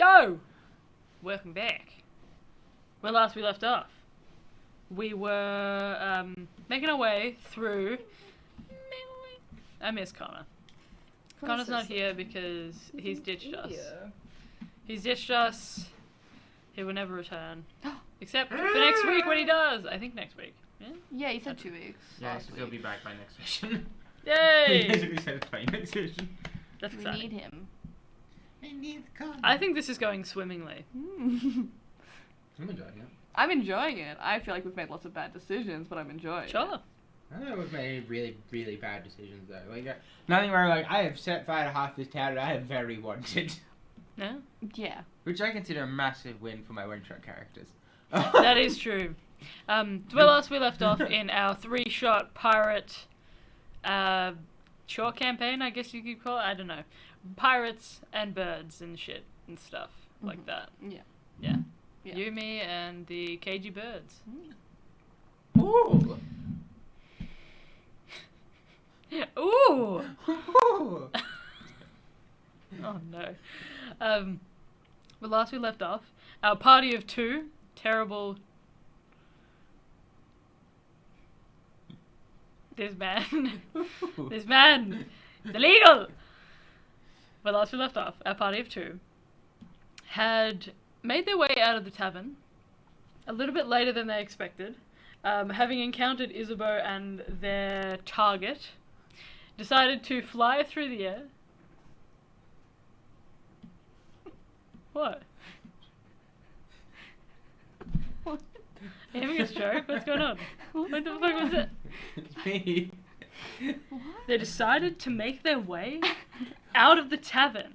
Yo! Welcome back. Where last we left off, we were making our way through... I miss Connor. Connor's not here because he's ditched us. He's ditched us. He will never return. Except for next week when he does. I think next week. Yeah? Yeah, he said 2 weeks. Yeah, so he'll be back by next session. Yay! He basically said it's by next session. That's We exciting. need him. I need Connor. I think this is going swimmingly. I'm enjoying it. I'm enjoying it. I feel like we've made lots of bad decisions, but I'm enjoying it. Sure. I don't know if we've made any really, really bad decisions though. Like nothing where like I have set fire to half this town that I have very wanted. No? Yeah. Which I consider a massive win for my one-shot characters. That is true. Well, last we left off in our 3-shot pirate short campaign, I guess you could call it. I don't know. Pirates and birds and shit and stuff like that. Yeah. Yeah. Yeah. You, me, and the KGBirbs. Ooh. Ooh! Ooh. Oh no. Well, last we left off, our party of 2 terrible... This man is illegal! Well, last we left off, our party of 2 had made their way out of the tavern a little bit later than they expected, having encountered Isabeau and their target, decided to fly through the air. What? What? Are you having a stroke? What's going on? What the fuck was it? It's me. What? They decided to make their way out of the tavern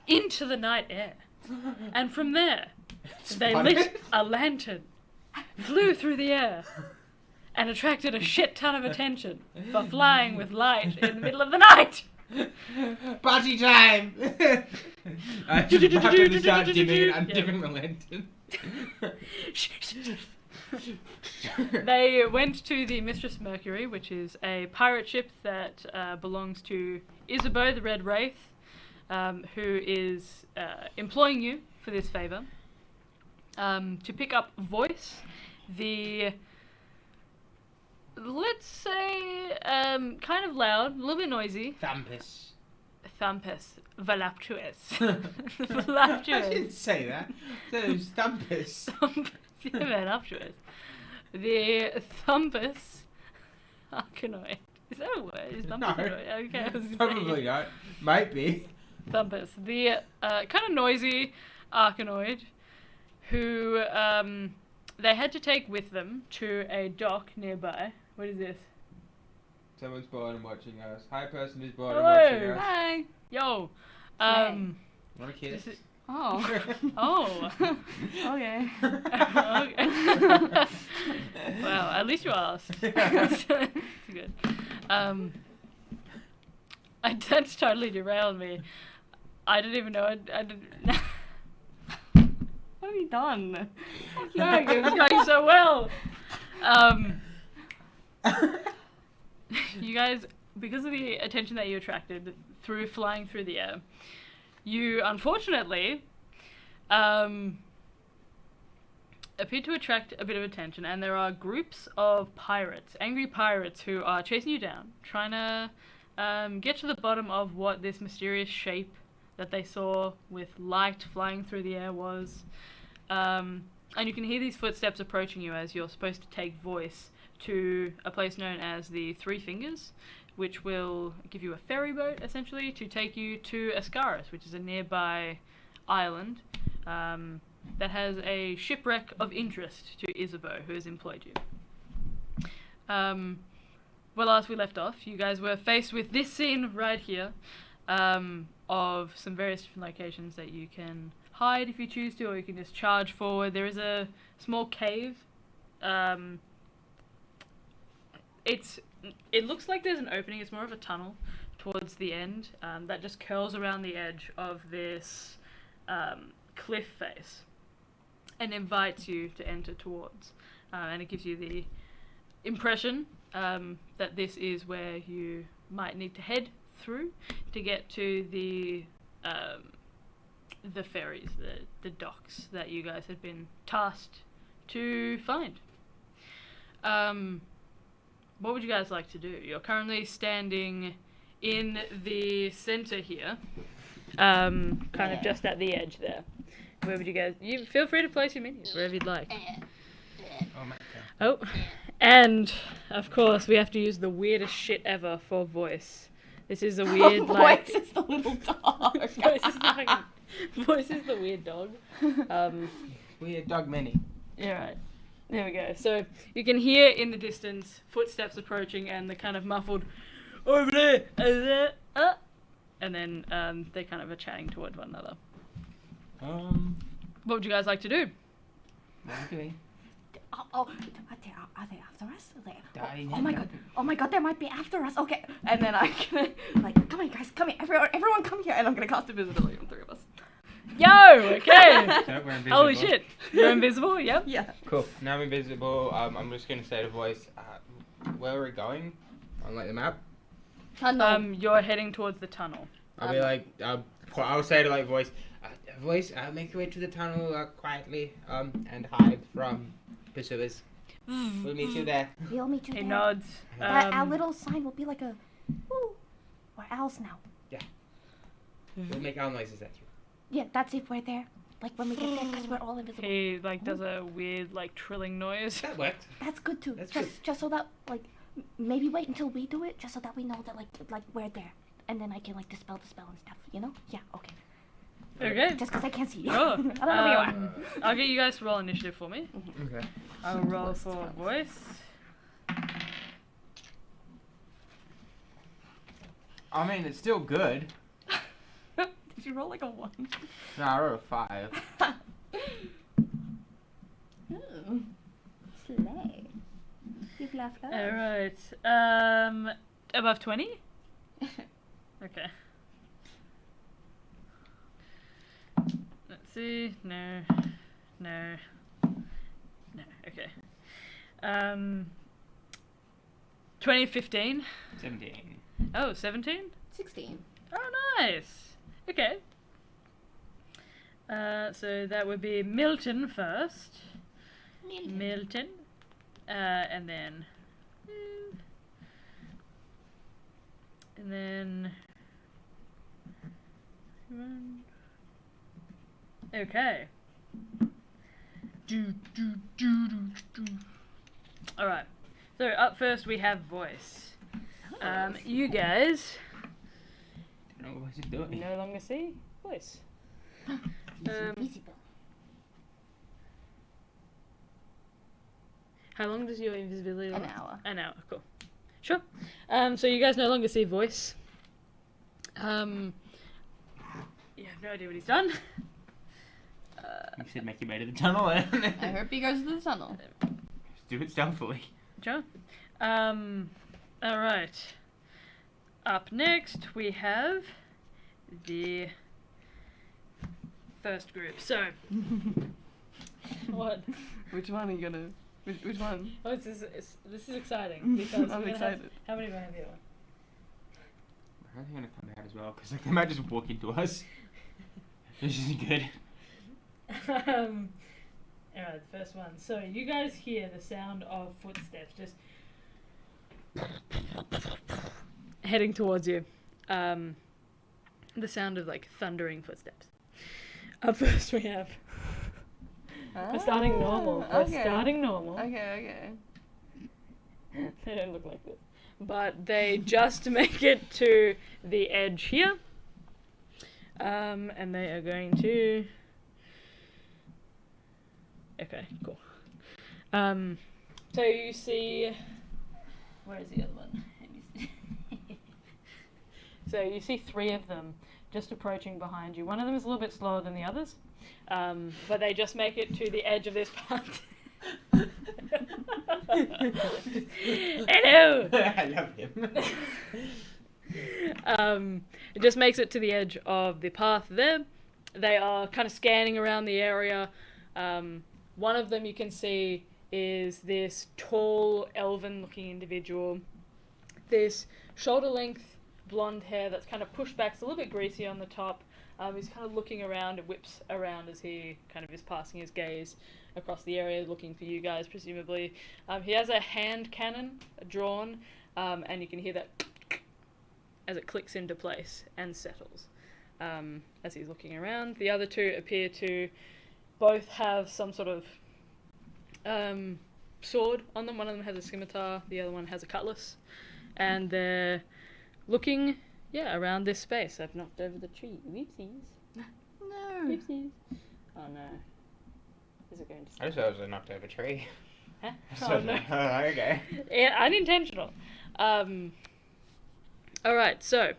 into the night air. And from there, they lit a lantern, flew through the air, and attracted a shit ton of attention for flying with light in the middle of the night. Party time! I just happened to start dimming it. I'm dimming the lantern. They went to the Mistress Mercury, which is a pirate ship that belongs to Isabeau the Red Wraith, who is employing you for this favour, to pick up Voice, the, let's say, kind of loud, a little bit noisy. Thumpus. Voluptuous. I Voluptuous. didn't say that. It was Thumpus. Yeah, voluptuous. The Thumpus Arcanoid. Is that a word? Is Thumpus No. a word? Okay, I was gonna say. Probably not. Might be. Thumpus. The kind of noisy Arcanoid who they had to take with them to a dock nearby. What is this? Someone's born and watching us. Hi, person who's born Hello. and watching us. Hi. Yo. Want a kiss? This is- Oh. Oh. Okay. Okay. Well, at least you asked. That's good. That's totally derailed me. I didn't even know I didn't. What have you done? No, it was going so well. You guys, because of the attention that you attracted through flying through the air, you unfortunately appear to attract a bit of attention, and there are groups of pirates, angry pirates, who are chasing you down, trying to get to the bottom of what this mysterious shape that they saw with light flying through the air was. And you can hear these footsteps approaching you as you're supposed to take Voice to a place known as the Three Fingers, which will give you a ferry boat, essentially, to take you to Ascaris, which is a nearby island that has a shipwreck of interest to Isabeau, who has employed you. Well, last we left off, you guys were faced with this scene right here, of some various different locations that you can hide if you choose to, or you can just charge forward. There is a small cave. It looks like there's an opening. It's more of a tunnel towards the end that just curls around the edge of this cliff face and invites you to enter towards. And it gives you the impression that this is where you might need to head through to get to the the ferries, the docks that you guys had been tasked to find. What would you guys like to do? You're currently standing in the center here, kind of just at the edge there. Where would you guys? You feel free to place your minions wherever you'd like. Oh my god. Oh, and of course we have to use the weirdest shit ever for voice. This is a weird like. Voice is the little dog. Voice is the weird dog. Weird dog mini. Yeah, right. There we go. So you can hear in the distance footsteps approaching and the kind of muffled over there, and then they kind of are chatting towards one another. What would you guys like to do? What are you doing? Are they after us? Oh my god, they might be after us. Okay, and then I can like, come on guys, come here, everyone come here, and I'm gonna cast invisibility on 3 of us. Yo, okay. So we're invisible. Holy shit, you're invisible. Yep. Yeah. Cool. Now I'm invisible. I'm just gonna say to voice, where are we going? On like the map. You're heading towards the tunnel. I'll be like, I'll say to like voice, make your way to the tunnel quietly, and hide from pursuers. We'll meet you there. We'll meet you He there. nods. Our little sign will be like a, ooh, we're owls now. We'll make our noises at you. Yeah, that's if we're there. Like when we get there, because we're all invisible. He like does a weird like trilling noise. That worked. That's good too. That's just so that like maybe wait until we do it, just so that we know that like we're there, and then I can like dispel the spell and stuff. You know? Yeah. Okay. Okay. Just because I can't see you. Sure. I don't know where you are. I'll get you guys to roll initiative for me. Okay. I'll roll for voice. I mean, it's still good. Did you roll like a 1? No, I rolled a 5. Ooh. Slay. You've laughed out. Alright. Above 20? Okay. Let's see. No. Okay. 2015. 17. Oh, 17? 16. Oh, nice. Okay. So that would be Milton first. Milton. And then. Okay. Alright. So up first we have voice. You guys I don't know what he's doing. no longer see voice. Invisible. How long does your invisibility last? An hour. An hour, cool. Sure. So you guys no longer see voice. You have no idea what he's done. You said make your way to the tunnel and I hope he goes to the tunnel. do it stealthily. Sure. Alright. Up next we have the first group. So what? Which one are you gonna? Which one? Oh, this is exciting because I'm we're gonna excited. have, how many do I have here? How are they gonna come out as well? Because like, they might just walk into us. This isn't good. Alright, the first one. So you guys hear the sound of footsteps just heading towards you. The sound of like thundering footsteps. Up first we have. We're starting normal. We're starting normal. Okay. They don't look like this. But they just make it to the edge here. And they are going to. Okay, cool. So you see. Where is the other one? Let me see. So you see 3 of them just approaching behind you. One of them is a little bit slower than the others, but they just make it to the edge of this path. Hello. I love him. It just makes it to the edge of the path there. They are kind of scanning around the area. One of them you can see is this tall, elven-looking individual. This shoulder-length blonde hair that's kind of pushed back. It's a little bit greasy on the top. He's kind of looking around and whips around as he kind of is passing his gaze across the area, looking for you guys, presumably. He has a hand cannon drawn, and you can hear that as it clicks into place and settles as he's looking around. The other two appear to both have some sort of sword on them. One of them has a scimitar, the other one has a cutlass, and they're looking, around this space. I've knocked over the tree. Whoopsies. No. Whoopsies. Oh no. Is it going to I just thought it was a knocked over tree. Huh? Oh no. Okay. Yeah, unintentional. Alright, so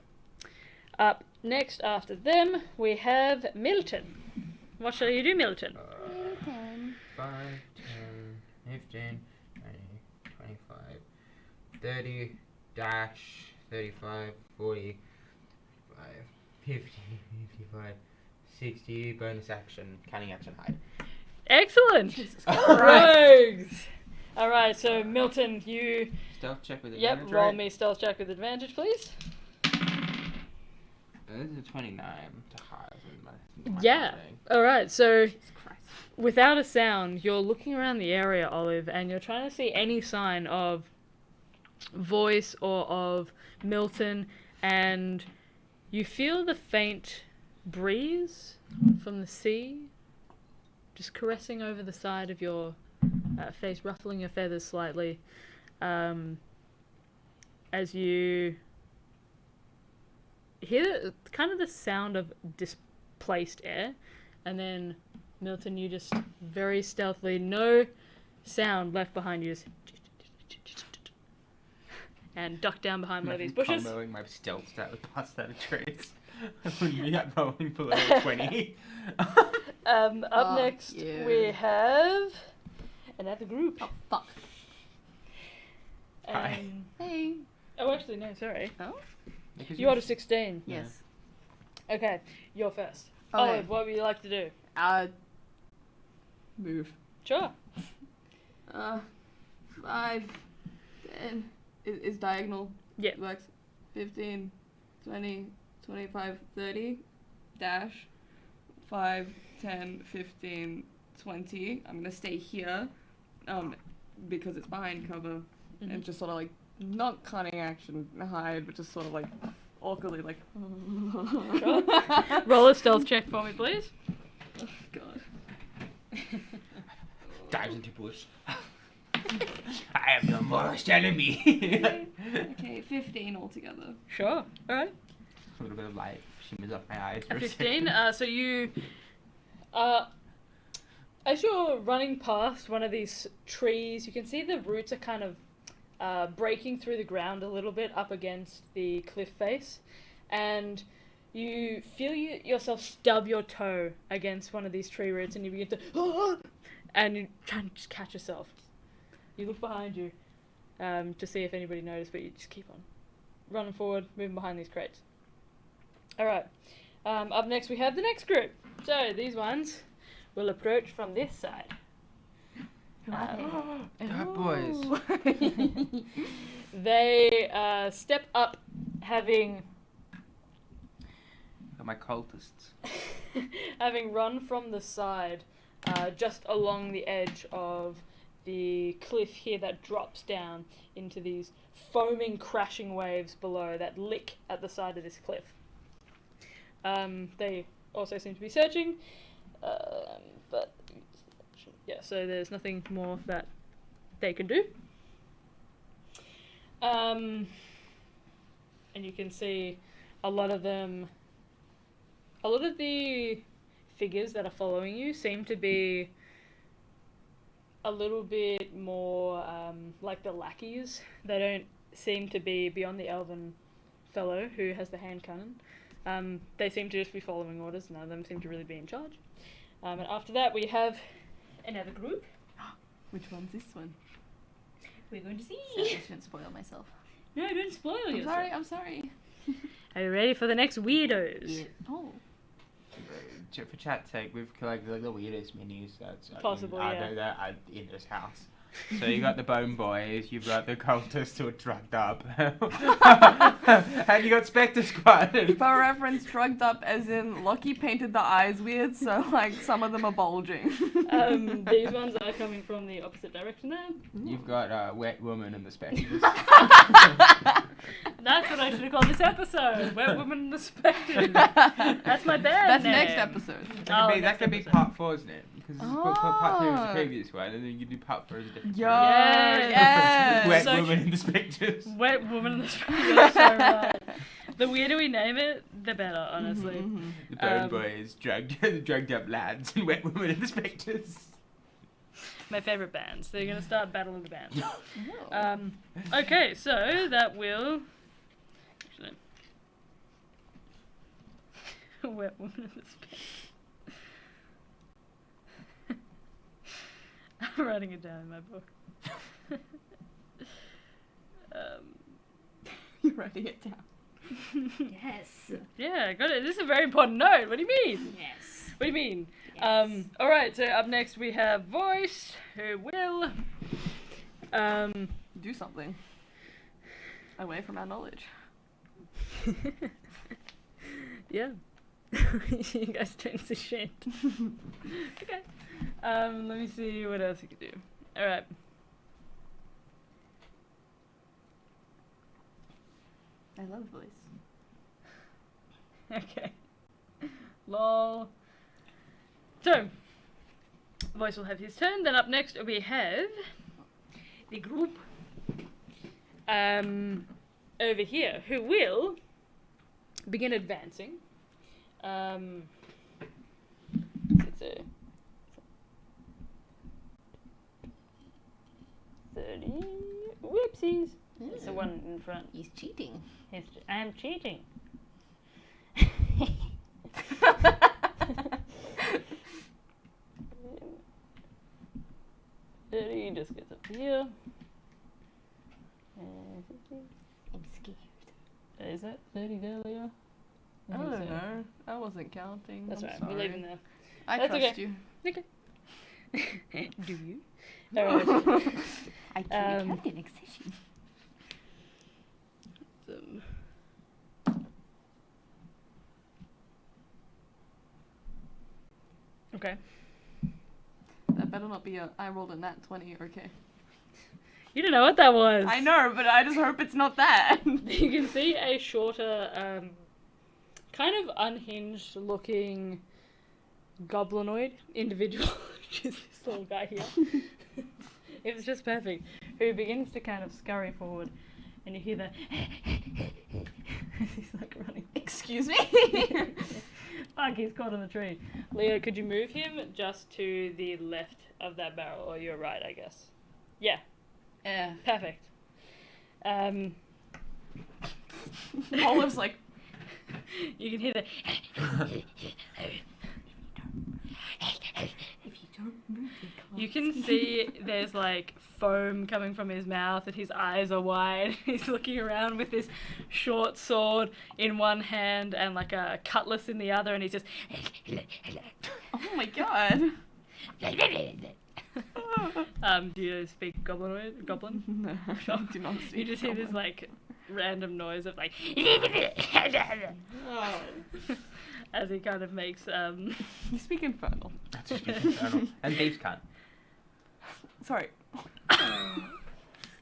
up next after them we have Milton. What shall you do, Milton? 5, 10, 15, 20, 25, 30, dash, 35, 40, 50, 55, 60, bonus action, cunning action, hide. Excellent! Jesus Rogues! Alright, so Milton, you... Stealth check with advantage, Yep, roll right? me stealth check with advantage, please. This is a 29 to hide. Yeah. Alright, so Jesus Christ. without a sound, you're looking around the area, Olive, and you're trying to see any sign of voice or of Milton, and you feel the faint breeze from the sea just caressing over the side of your face, ruffling your feathers slightly, as you hear kind of the sound of displaced air, and then Milton, you just very stealthily, no sound left behind you, just and duck down behind one of these bushes. Comboing my stealth stat with plus that of traits. I wouldn't be at rolling below 20. Up next you. we have another group. Oh, fuck. Hi. Hey. Oh, actually, no, sorry. Oh? Because You got a 16. Yes. Okay, you're first. Okay. Olive, what would you like to do? Move. Sure. 5, 10 is diagonal. Yeah. Works. 15, 20, 25, 30. Dash. 5, 10, 15, 20. I'm gonna stay here. Because it's behind cover. And just sort of like, not cunning action, hide, but just sort of like awkwardly like. Sure. Roll a stealth check for me, please. Oh, God. dives into bush. I am no more enemy. Okay, 15 altogether. Sure. All right. A little bit of light shimmers off my eyes. For A a 15. second. So you, as you're running past one of these trees, you can see the roots are kind of breaking through the ground a little bit up against the cliff face, and you feel yourself stub your toe against one of these tree roots, and you begin to, and you try and just catch yourself. You look behind you to see if anybody noticed, but you just keep on running forward, moving behind these crates. Alright, up next we have the next group. So these ones will approach from this side. Who are they? Dark boys. They step up having Got my cultists. having run from the side just along the edge of the cliff here that drops down into these foaming, crashing waves below that lick at the side of this cliff. They also seem to be searching, but yeah, so there's nothing more that they can do. And you can see a lot of the figures that are following you seem to be a little bit more like the lackeys. They don't seem to be beyond the elven fellow who has the hand cannon. They seem to just be following orders. None of them seem to really be in charge. And after that we have another group. Which one's this one? We're going to see. I shouldn't spoil myself. No, don't spoil I'm yourself. sorry, I'm sorry. Are you ready for the next weirdos? Yeah. Oh. For chat's sake, we've collected like the weirdest minis that's Possible, I yeah. know that in this house. So you got the Bone Boys, you've got the cultists who are drugged up, and you got Spectre Squad. For reference, drugged up as in Lockie painted the eyes weird, so like some of them are bulging. These ones are coming from the opposite direction there. You've got Wet Woman and the Spectres. That's what I should have called this episode. Wet Woman and the Spectres. That's my band That's name. next episode. That could be episode. part 4, isn't it? Because part 3 was the Oh. previous one, and then you do part 4 as a different Yo, Yes. yes. Wet So- Woman and the Spectres. Wet Woman and the Spectres. That's so right. The weirder we name it, the better, honestly. Mhm. The Bone Boys, drugged up lads, and Wet Woman and the Spectres. My favourite bands. They're going to start Battle of the Bands. Mhm. Okay, so that will... Actually... Wet Woman and the Spectres. I'm writing it down in my book. You're writing it down. Yes. Yeah, got it. This is a very important note. What do you mean? Yes. What do you mean? Yes. Alright, so up next we have Voice, who will... Do something. Away from our knowledge. Yeah. You guys change the shit. Okay. Let me see what else you could do. Alright. I love voice. Okay. Lol. So, Voice will have his turn. Then up next we have the group over here who will begin advancing. It's a 30. Whoopsies. It's the one in front. He's cheating. I am cheating. He just gets up here. I'm scared. Is that 30 there, Leo? I don't know. I wasn't counting. That's I'm right. sorry. We're leaving there. I That's trust okay. you. Do you? Alright. I can't Um, have the next session. Okay. That better not be a. I rolled a nat 20. Okay. You don't know what that was. I know, but I just hope it's not that. You can see a shorter, kind of unhinged looking goblinoid individual, which is this little guy here. It was just perfect. Who begins to kind of scurry forward, and you hear the. He's like running. Excuse me. Fuck, he's caught in the tree. Leo, could you move him just to the left of that barrel, or your right, I guess? Yeah, Yeah. perfect. Olive's like. You can hear the. If you don't move, they can't You can see there's like foam coming from his mouth and his eyes are wide. He's looking around with this short sword in one hand and like a cutlass in the other, and he's just. Oh my god. Do you speak goblinoid? Goblin? No, I do not speak. You just hear this Goblin. like random noise of like. Oh. As he kind of makes You speak infernal. That's just infernal. And thieves can't. Sorry.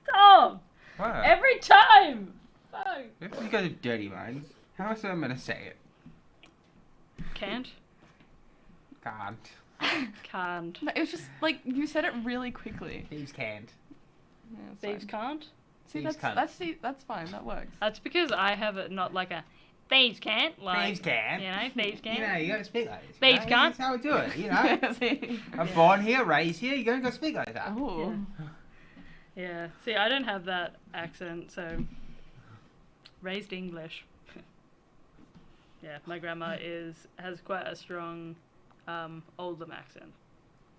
Stop! What? Every time! Fuck. You guys have dirty minds. How else am I gonna say it? Can't? Can't. Can't. No, it was just like you said it really quickly. Thieves can't. Yeah, it's Thieves fine. can't? See, Thieves that's fine. That works. That's because I have it not like a thieves can't, like Thieves can't. you know, thieves can't. You know, you gotta speak like this. Thieves you know? can't. That's how we do it, you know. See? I'm born here, raised here, you're gonna go speak like that. Oh. Yeah. See, I don't have that accent, so raised English. Yeah, my grandma has quite a strong Oldham accent.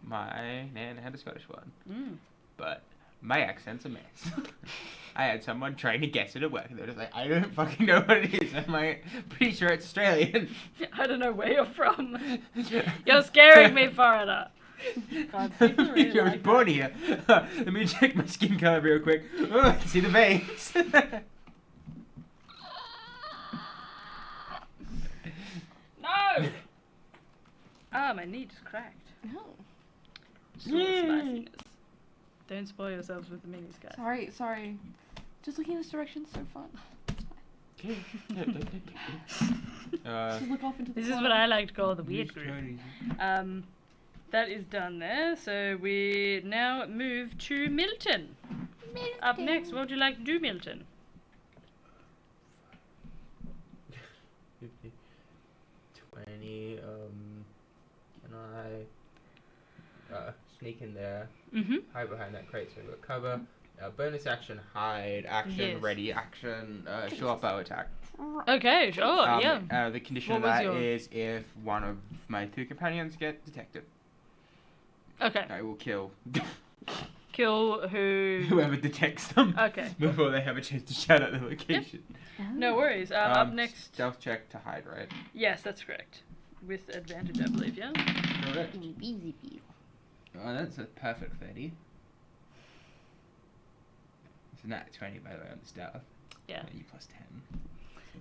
My nan had a Scottish one, Mm. but my accent's a mess. I had someone trying to guess it at work, and they were just like, I don't fucking know what it is. I'm like, pretty sure it's Australian. I don't know where you're from. You're scaring me, foreigner. God, people really You're like born that. here. Let me check my skin color real quick. Oh, I can see the veins. No! Ah, my knee just cracked. No. Sauce spiciness. Don't spoil yourselves with the minis, guys. Sorry. Just looking in this direction is so fun. Just look off into the This is corner. what I like to call the weird group. That is done there, so we now move to Milton. Up next, what would you like to do, Milton? 50, 20, can I sneak in there, Mm-hmm. hide behind that crate so we've got cover, bonus action, hide, action, Yes. ready, action, show up bow attack. Okay, sure, yeah. The condition What of was that your- is if one of my 2 companions get detected, Okay. I will kill Kill who? whoever detects them Okay. before they have a chance to shout out the location. No worries. Up next. Stealth check to hide, right? Yes, that's correct. With advantage, I believe, yeah? Correct. Easy peasy. Oh, that's a perfect 30. It's a nat 20, by the way, on the stealth. Yeah. You plus 10.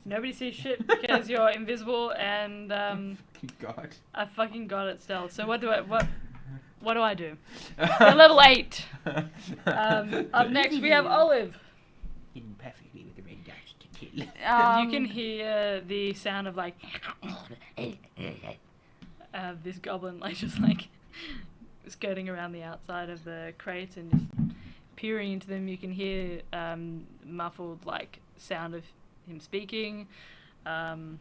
Nobody sees shit because you're invisible and Fucking God. I fucking got it still. So what do I do? You're level 8. Up next we have Olive. Hidden perfectly with the red dash to kill. You can hear the sound of like this goblin like just like skirting around the outside of the crate and just peering into them. You can hear muffled like sound of him speaking, and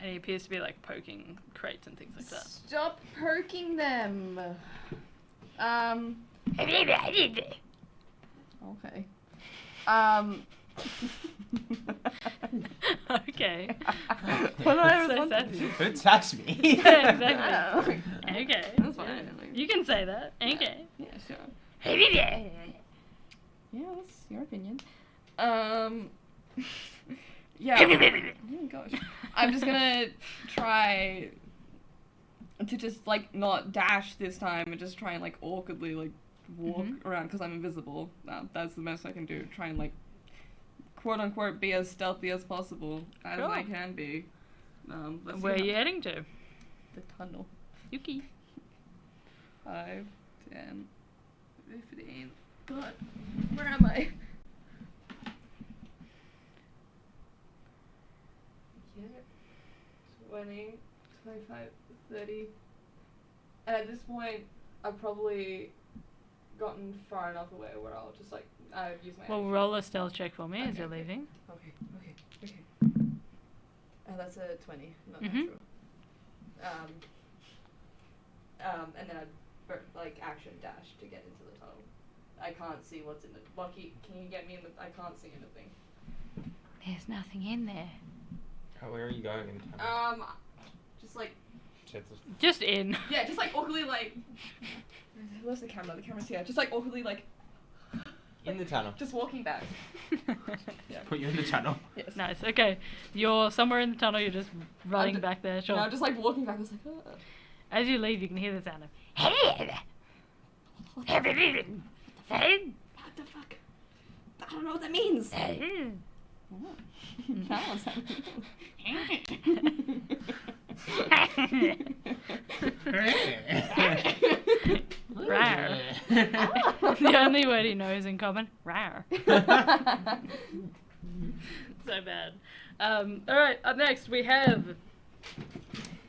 he appears to be like poking crates and things like that. Stop poking them. Okay. Okay. What do I So respond to? sassy. Don't sass me. Yeah, exactly. Oh. Okay. That's fine. You can say that. Okay. Yeah, sure. Yeah, that's your opinion. Yeah. Oh my gosh. I'm just gonna try to just like not dash this time and just try and like awkwardly like walk around because I'm invisible. That's the best I can do. Try and like quote unquote be as stealthy as possible as Sure. I can be. Let's see Where are how- you heading to? The tunnel. Yuki. 5, 10, 15. God, where am I? Yeah, 20, 25, 30. And at this point, I've probably gotten far enough away where I'll just like use my. Well, action. roll a stealth check for me as Okay, you're okay. leaving. Okay. That's a 20, not Mhm. natural. And then I like action dash to get into the tunnel. I can't see what's in the. Lucky, can you get me in the? I can't see anything. There's nothing in there. Oh, where are you going in town? Just like Just in. yeah, just like awkwardly like. Where's the camera? The camera's here. Just like awkwardly like. In the tunnel. Just walking back. Yeah. Put you in the tunnel. Yes. Nice. Okay. You're somewhere in the tunnel. You're just running d- back there. Sure. No, I'm just like walking back. I was like, As you leave, you can hear the sound of. what the fuck? I don't know what that means. That was Rar. The only word he knows in common. Rar. So bad. Alright, up next we have.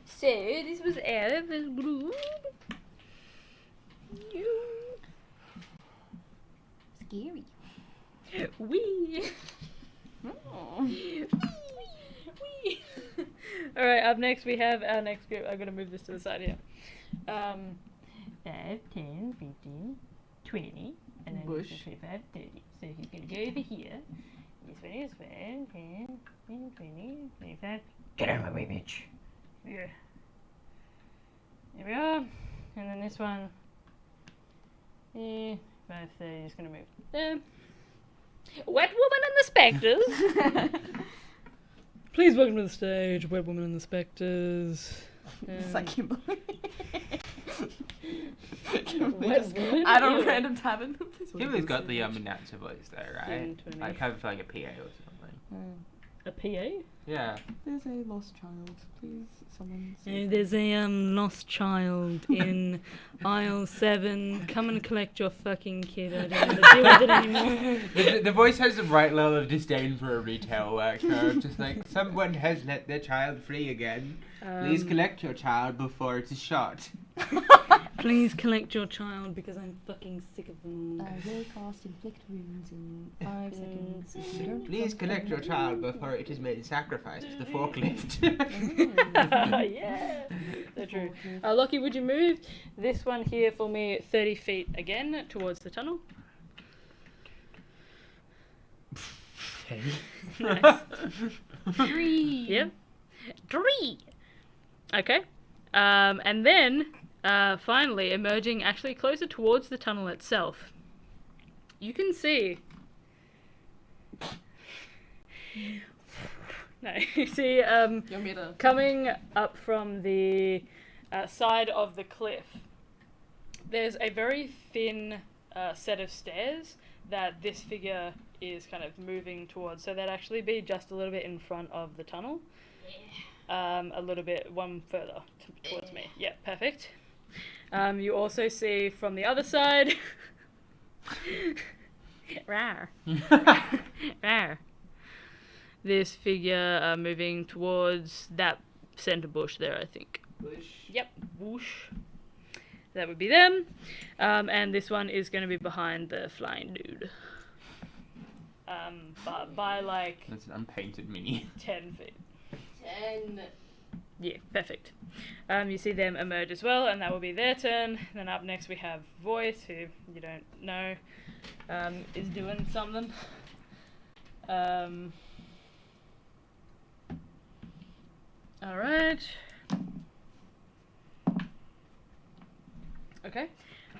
So, this was Olive's group. Scary. Wee. Oh. Alright, up next we have our next group. I'm gonna move this to the side here. 5, 10, 15, 20, and then Bush. 25, 30. So he's gonna go over here. This one is 5, 10, 15, 20, 25. Get out of my way, bitch. Yeah. There we are. And then this one. 5, 30. Just gonna move there. Wet Woman and the Spectres. Please welcome to the stage, Wet Woman and the Spectres. It's like Kimberly. Just at a random tavern. Kimberly's got the announcer voice though, right? 10, 20. Like have it for like a PA or something. A PA? Yeah. There's a lost child. Please, someone. Save There's a lost child in aisle 7. Come and collect your fucking kid. I don't want to deal with it anymore. The voice has the right level of disdain for a retail worker. Just like, someone has let their child free again. Please collect your child before it's shot. Please collect your child because I'm fucking sick of them. I will cast inflict wounds in 5 seconds. If you don't Please fuck collect your them. child before it is made sacrifice to the forklift. Yeah, so true. Lockie, would you move this one here for me 30 feet again towards the tunnel? Nice. 3. Yep. 3. Okay. And then, finally, emerging actually closer towards the tunnel itself, you can see. No, you see, You want me to? coming up from the side of the cliff, there's a very thin set of stairs that this figure is kind of moving towards. So that'd actually be just a little bit in front of the tunnel. A little bit, one further towards me. Yeah, perfect. You also see from the other side. Rawr. Rawr. This figure moving towards that center bush there, I think. Bush. Yep, whoosh. That would be them. And this one is going to be behind the flying dude. But by like That's an unpainted mini. 10 feet. 10. Yeah, perfect. You see them emerge as well, and that will be their turn. Then up next we have Voice, who you don't know, is doing something. Alright. Okay.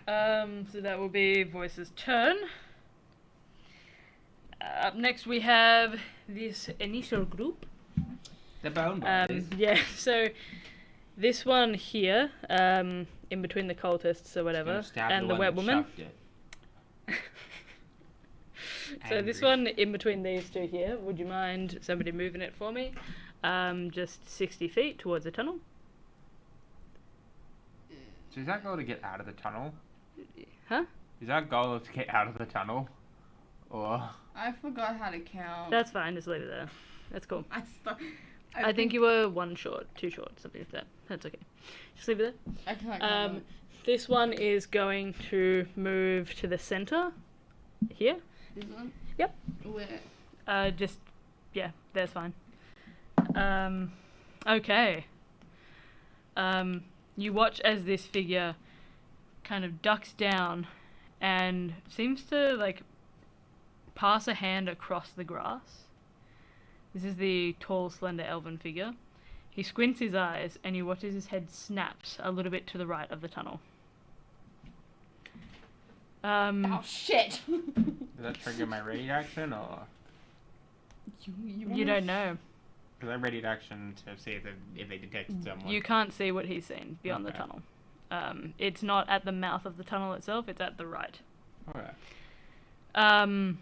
So that will be Voice's turn. Up next we have this initial group. The bone boys. Yeah, so this one here, in between the cultists or whatever, and the wet woman. So this one in between these two here, would you mind somebody moving it for me? Just 60 feet towards the tunnel. So is that goal to get out of the tunnel? Huh? Is our goal to get out of the tunnel? Or... I forgot how to count. That's fine, just leave it there. That's cool. I think you were 1 short, 2 short, something like that. That's okay. Just leave it there. I can't count. This one is going to move to the center here. This one? Yep. Where? Just, yeah, that's fine. Okay. You watch as this figure kind of ducks down and seems to, like, pass a hand across the grass. This is the tall, slender elven figure. He squints his eyes and you watch as his head snaps a little bit to the right of the tunnel. Oh shit! Does that trigger my ready action, or...? You don't know. Because I readied action to see if they detected someone. You can't see what he's seen beyond the Okay. tunnel. It's not at the mouth of the tunnel itself, it's at the right. Alright. And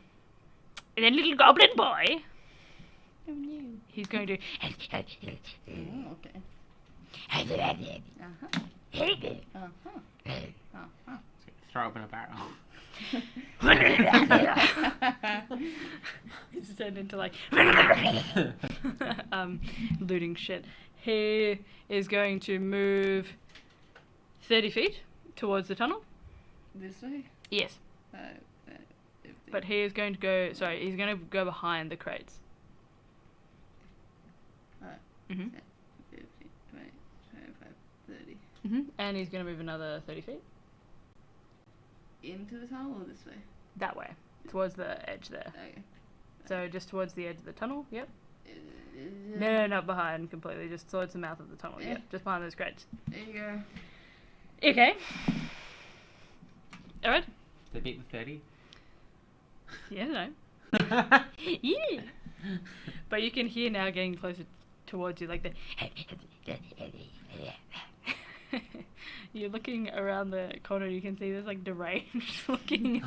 then little goblin boy, Oh no. he's going to... Oh, okay. Uh-huh. Uh-huh. Throw open a barrel. He's turned into like... looting shit. He is going to move 30 feet towards the tunnel. This way? Yes. 50. But he is going to go... Sorry, he's going to go behind the crates. 50, Mm-hmm. 20, 25, 30. Mm-hmm. And he's going to move another 30 feet. Into the tunnel or this way? That way. Towards the edge there. Okay. So just towards the edge of the tunnel, yep. Is No, not behind completely, just towards the mouth of the tunnel, Yeah. yep. Just behind those crates. There you go. Okay. Alright. They beat the 30? Yeah, no. Yeah. But you can hear now getting closer towards you, like the... You're looking around the corner, you can see there's like deranged looking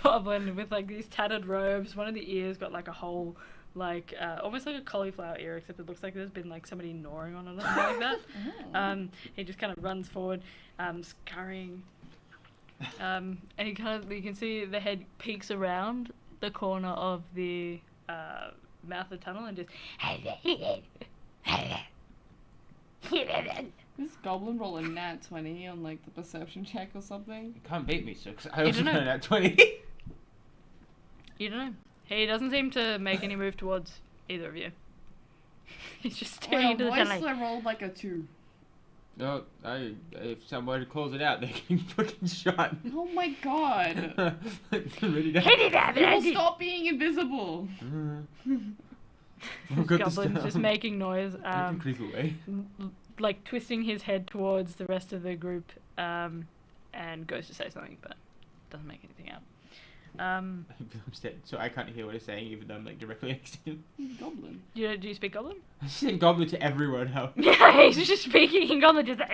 goblin with like these tattered robes. One of the ears got like a hole, like almost like a cauliflower ear, except it looks like there's been like somebody gnawing on it or something like that. He just kind of runs forward, scurrying. And you can see the head peeks around the corner of the mouth of the tunnel and just. This goblin roll a nat 20 on like the perception check or something. You can't beat me, so I You also don't know. got at 20. You don't know. He doesn't seem to make any move towards either of you. He's just staring into the voice tunnel. I rolled like a 2. No, if someone calls it out, they're getting fucking shot. Oh my god. Ready to You will stop being invisible. I've got the Goblin's just stuff. making noise, Critical way. like twisting his head towards the rest of the group, and goes to say something, but doesn't make anything out. I'm dead, so I can't hear what he's saying, even though I'm like directly next to him. Goblin. Do you speak Goblin? I said goblin to everyone now. Yeah, he's just speaking in Goblin. Just Does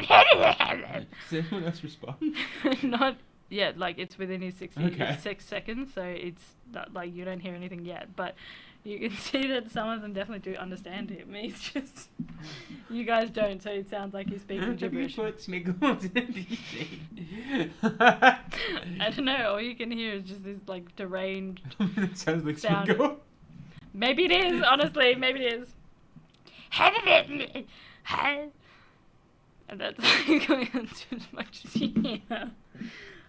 anyone else respond? not yet. Like it's within his 6 seconds, so it's not like you don't hear anything yet. But you can see that some of them definitely do understand him. He's just you guys don't, so it sounds like he's speaking gibberish. Put Smiggles in NPC. I don't know. All you can hear is just this like deranged. It sounds like Sound. Smiggle. Maybe it is. Honestly, maybe it is. And that's going on to as much as you hear.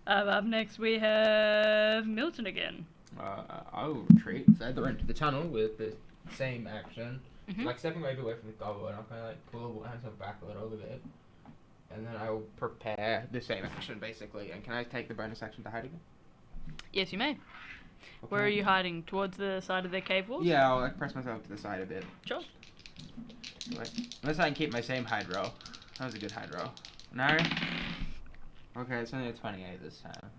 Up next we have Milton again. I'll retreat further into the tunnel with the same action. Like stepping maybe away from the goblin, I'll kind of like pull myself back a little bit. And then I'll prepare the same action basically. And can I take the bonus action to hide again? Yes, you may. Or Where can are I- you hiding? Towards the side of their cave walls? Yeah, I'll like press myself to the side a bit. Sure. Right. Unless I can keep my same hide roll. That was a good hide roll. No? Okay, it's only a 28 this time.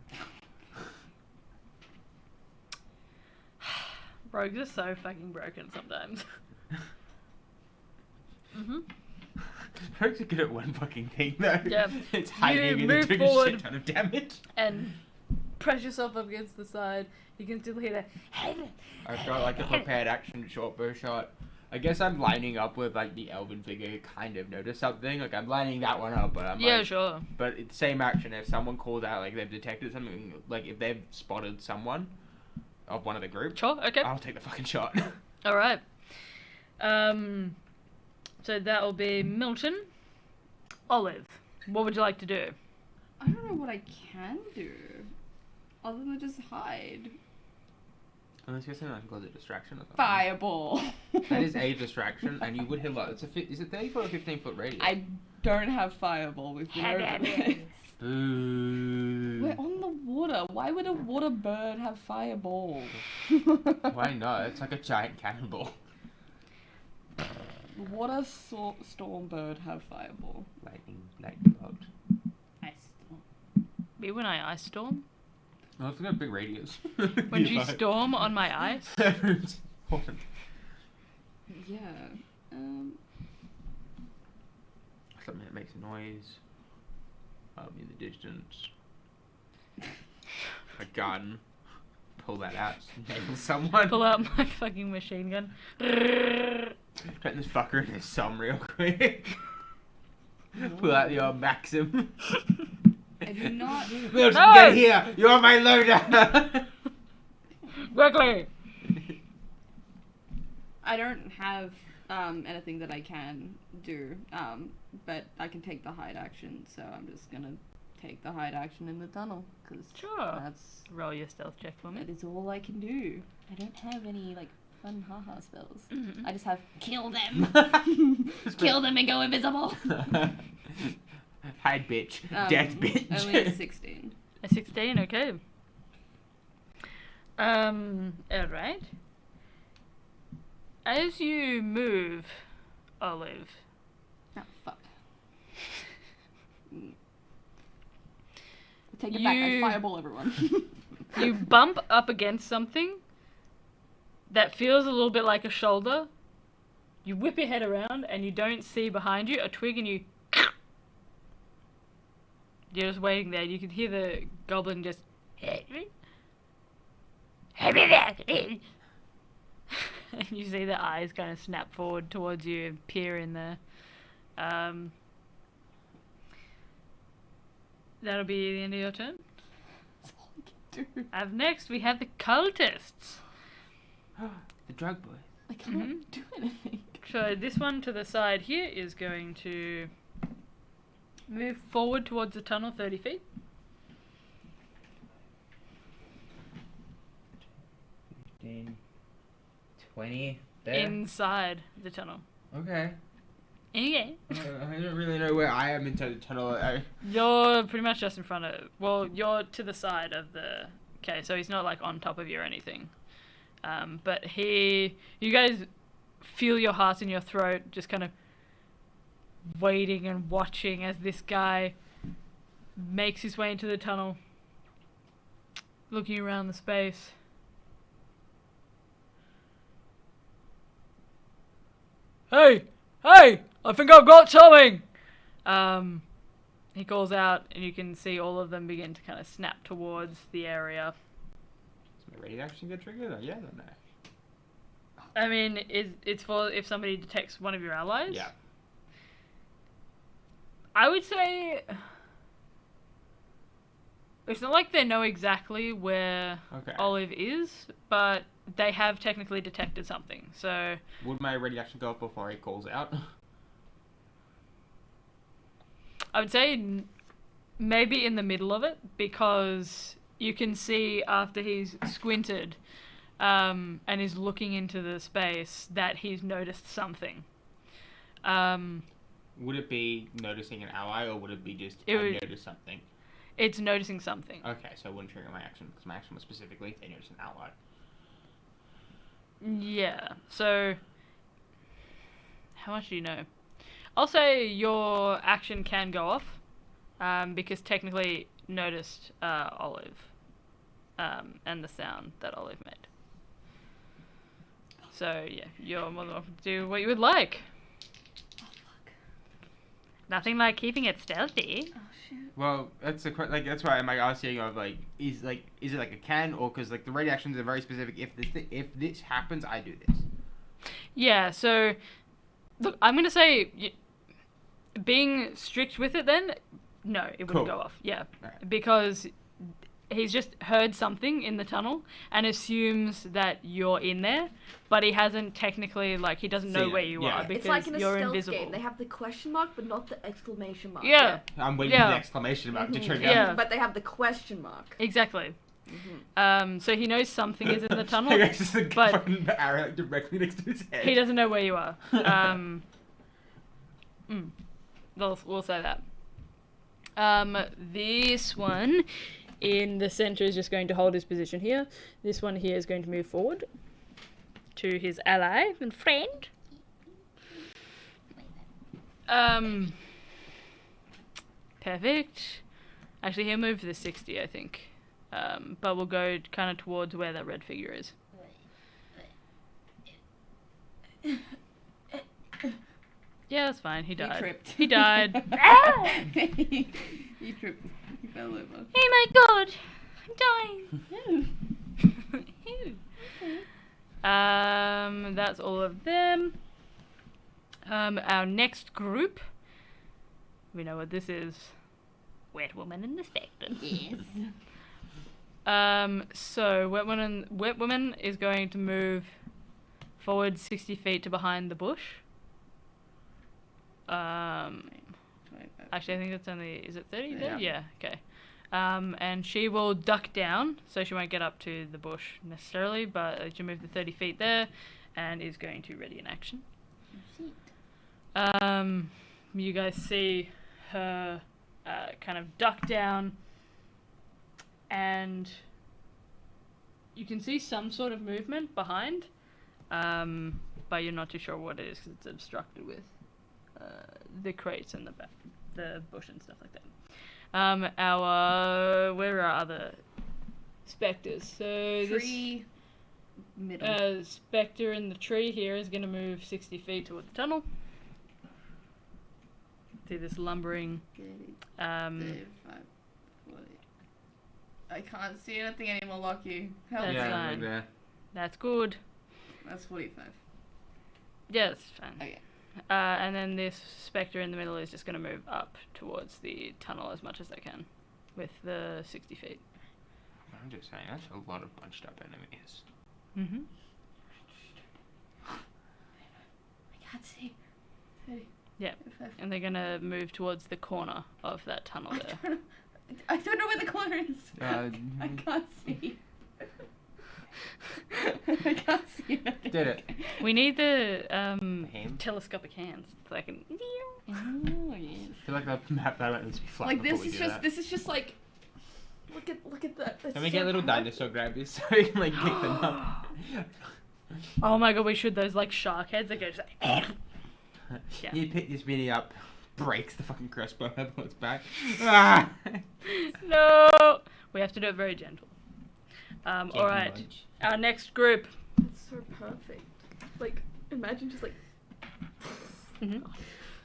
Rogues are so fucking broken sometimes. Rogues are good at one fucking thing though. Yeah. It's hiding and move it doing a forward. shit ton of damage. And press yourself up against the side. You can still hear that. I've got like a prepared action short bow shot. I guess I'm lining up with like the elven figure who kind of noticed something. Like I'm lining that one up, but I'm Yeah, like, sure. But it's the same action. If someone calls out like they've detected something, like if they've spotted someone of one of the group, Sure, okay. I'll take the fucking shot. Alright. So that will be Milton. Olive, what would you like to do? I don't know what I can do. Other than just hide. Unless you're saying I can cause a distraction or something. Fireball. That is a distraction, and you would hit like, is it 30 foot or 15 foot radius? I don't have fireball with me. Boo. We're on the water. Why would a water bird have fireball? Why not? It's like a giant cannonball. Water storm bird have fireball. Lightning bolt. Ice storm. Me when I ice storm? Oh, it's got a big radius. When you storm on my ice? It's important. Yeah. Something that makes a noise. In the distance. A gun. Pull that out. Nail someone. Pull out my fucking machine gun. Turn this fucker into some real quick. Pull out the old Maxim. I do not. Milton, No! get here! You're my loader! Quickly! I don't have anything that I can do, but I can take the hide action, so I'm just gonna take the hide action in the tunnel, because Sure. that's Roll your stealth check for me. that is all I can do. I don't have any like fun haha spells. Mhm. I just have kill them, kill them and go invisible. Hide bitch. Death bitch. Only a 16. A 16, okay. Alright. As you move, Olive, Oh, fuck. Take it back, I You- fireball everyone. you bump up against something that feels a little bit like a shoulder. You whip your head around and you don't see behind you a twig, and you you're just waiting there. You can hear the goblin just. And you see the eyes kind of snap forward towards you and peer in there. That'll be the end of your turn. That's all I can do. Up next, we have the cultists. The drug boy. I can't do anything. So this one to the side here is going to move forward towards the tunnel 30 feet. 15, 20. There. Inside the tunnel. Okay. Okay. I don't really know where I am inside the tunnel. You're pretty much just in front of. Well, you're to the side of the. Okay, so he's not like on top of you or anything. But you guys feel your heart in your throat, just kind of waiting and watching as this guy makes his way into the tunnel, looking around the space. Hey! Hey! I think I've got something! He calls out, and you can see all of them begin to kind of snap towards the area. Does my ready action get triggered? Or yes or no? I mean, it's for if somebody detects one of your allies? Yeah. I would say... It's not like they know exactly where Okay. Olive is, but they have technically detected something, so... Would my ready action go off before he calls out? I would say maybe in the middle of it, because you can see after he's squinted and is looking into the space that he's noticed something. Would it be noticing an ally, or would it be just It I would- noticed something? It's noticing something. Okay, so it wouldn't trigger my action, because my action was specifically they noticed an ally. Yeah, so... How much do you know? I'll say your action can go off, because technically noticed Olive, and the sound that Olive made. So, yeah, you're more than welcome to do what you would like. Oh, fuck. Nothing like keeping it stealthy. Oh, shit. Well, that's that's why I'm asking of is it like a can, or because the ready actions are very specific. If this happens, I do this. Yeah, so, look, I'm going to say, being strict with it then, no, it wouldn't Cool. go off. Yeah, Alright. because he's just heard something in the tunnel and assumes that you're in there, but he hasn't technically, he doesn't know Seen where it, you yeah. are because It's like in a you're stealth invisible. game. They have the question mark, but not the exclamation mark. Yeah. I'm waiting for Yeah. the exclamation mark to Mhm. trigger. Yeah. But they have the question mark. Exactly. Mm-hmm. So he knows something is in the tunnel. I guess it's a but- fucking arrow directly next to his head. He doesn't know where you are. We'll say that. This one in the center is just going to hold his position here. This one here is going to move forward to his ally and friend. Perfect. Actually, he'll move to the 60, I think. But we'll go kind of towards where that red figure is. Yeah, that's fine. He died. He tripped. He died. He tripped. He fell over. Oh my god, I'm dying. That's all of them. Our next group, we know what this is. Wet Woman and the Spectre. Yes. So Wet Woman is going to move forward 60 feet to behind the bush. Actually, I think it's only, is it 30 there? Yeah, okay. And she will duck down, so she won't get up to the bush necessarily, but she'll move the 30 feet there, and is going to ready in action. You guys see her kind of duck down, and you can see some sort of movement behind, but you're not too sure what it is because it's obstructed with the crates and the bush and stuff like that. Where are our other specters? So Tree. Middle. this specter in the tree here is going to move 60 feet toward the tunnel. See this lumbering. 30, Um, 35, 40. I can't see anything anymore, Lucky. Help That's me. yeah, fine. like there. that's good. That's 45. Yeah, that's fine. Okay. And then this spectre in the middle is just going to move up towards the tunnel as much as they can with the 60 feet. I'm just saying, that's a lot of bunched up enemies. Mm-hmm. I can't see. 30. Yeah. 35. And they're going to move towards the corner of that tunnel there. I don't know where the corner is. I can't see. I can't see anything. Did it. We need the Hand? telescopic hands so I can... Oh, yes. I feel like that map that needs to be flat Like before this we is do just that. this is just like look at that. That's Can we so get little perfect. dinosaur grabbies so we can like pick them up? Oh my god, we should. Those like shark heads that go just like... Yeah. You pick this mini up, breaks the fucking crossbow up on its back. Ah! No! We have to do it very gentle. Gentle Alright. munch. Our next group. It's so perfect. Like imagine just like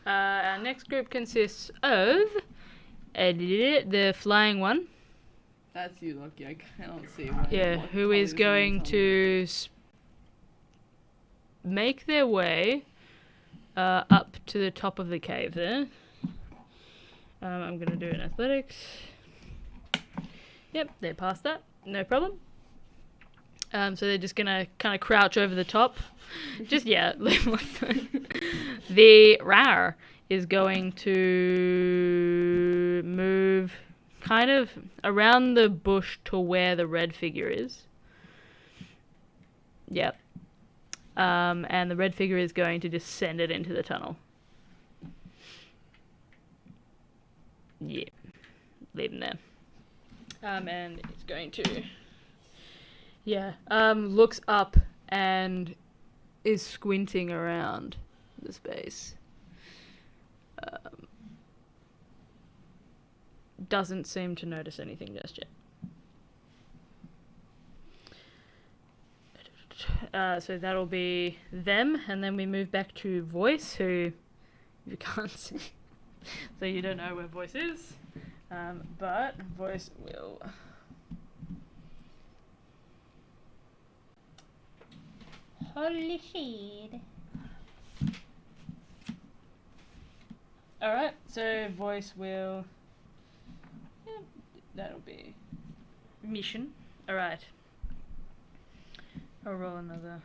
Our next group consists of the flying one. that's you, Lucky. I cannot see. What, Yeah, what who color is this going one's on. to make their way up to the top of the cave there. I'm going to do an athletics. Yep, they're past that. No problem. So they're just going to kind of crouch over the top. Just, yeah. The rar is going to move kind of around the bush to where the red figure is. Yep. And the red figure is going to just send it into the tunnel. Yeah. Leave him there. And it's going to... Yeah. Looks up and is squinting around the space. Doesn't seem to notice anything just yet. So that'll be them, and then we move back to Voice, who you can't see. So you don't know where Voice is. But Voice will... Holy shit. Alright, so Voice will... Yeah, that'll be... Mission. Alright. I'll roll another...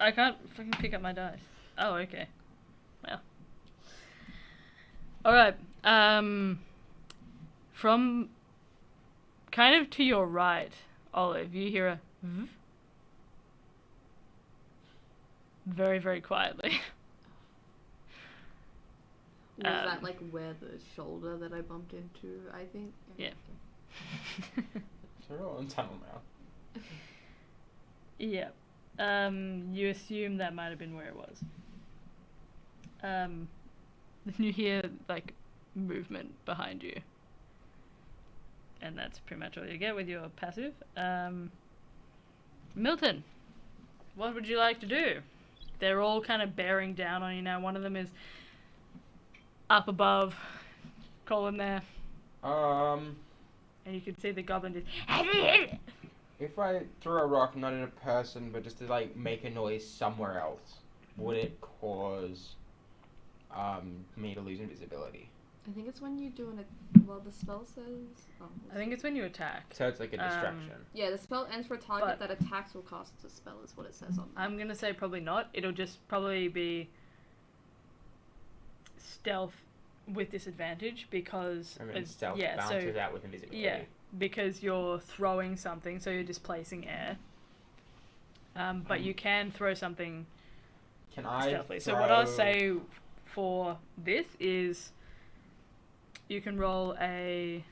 I can't fucking pick up my dice. Oh, okay. Well. Alright, from kind of to your right, Olive, you hear a v very, very quietly. Was that like where the shoulder that I bumped into, I think? Yeah. So we're all in tunnel now. Yeah. You assume that might have been where it was. Then you hear, like, movement behind you. And that's pretty much all you get with your passive. Milton, what would you like to do? They're all kind of bearing down on you now. One of them is up above, Colin there. And you can see the goblin just... If I throw a rock not at a person, but just to like make a noise somewhere else, would it cause me to lose invisibility? I think it's when you do well, the spell says... Oh, I think it's when you attack. So it's like a distraction. yeah, the spell ends for a target But- that attacks or casts a spell is what it says on I'm gonna say probably not. It'll just probably be stealth with disadvantage because I mean, it's- stealth yeah, balances so out with invisibility. yeah, because you're throwing something, so you're displacing air. But you can throw something Can I stealthily. So throw... what I'll say for this is you can roll a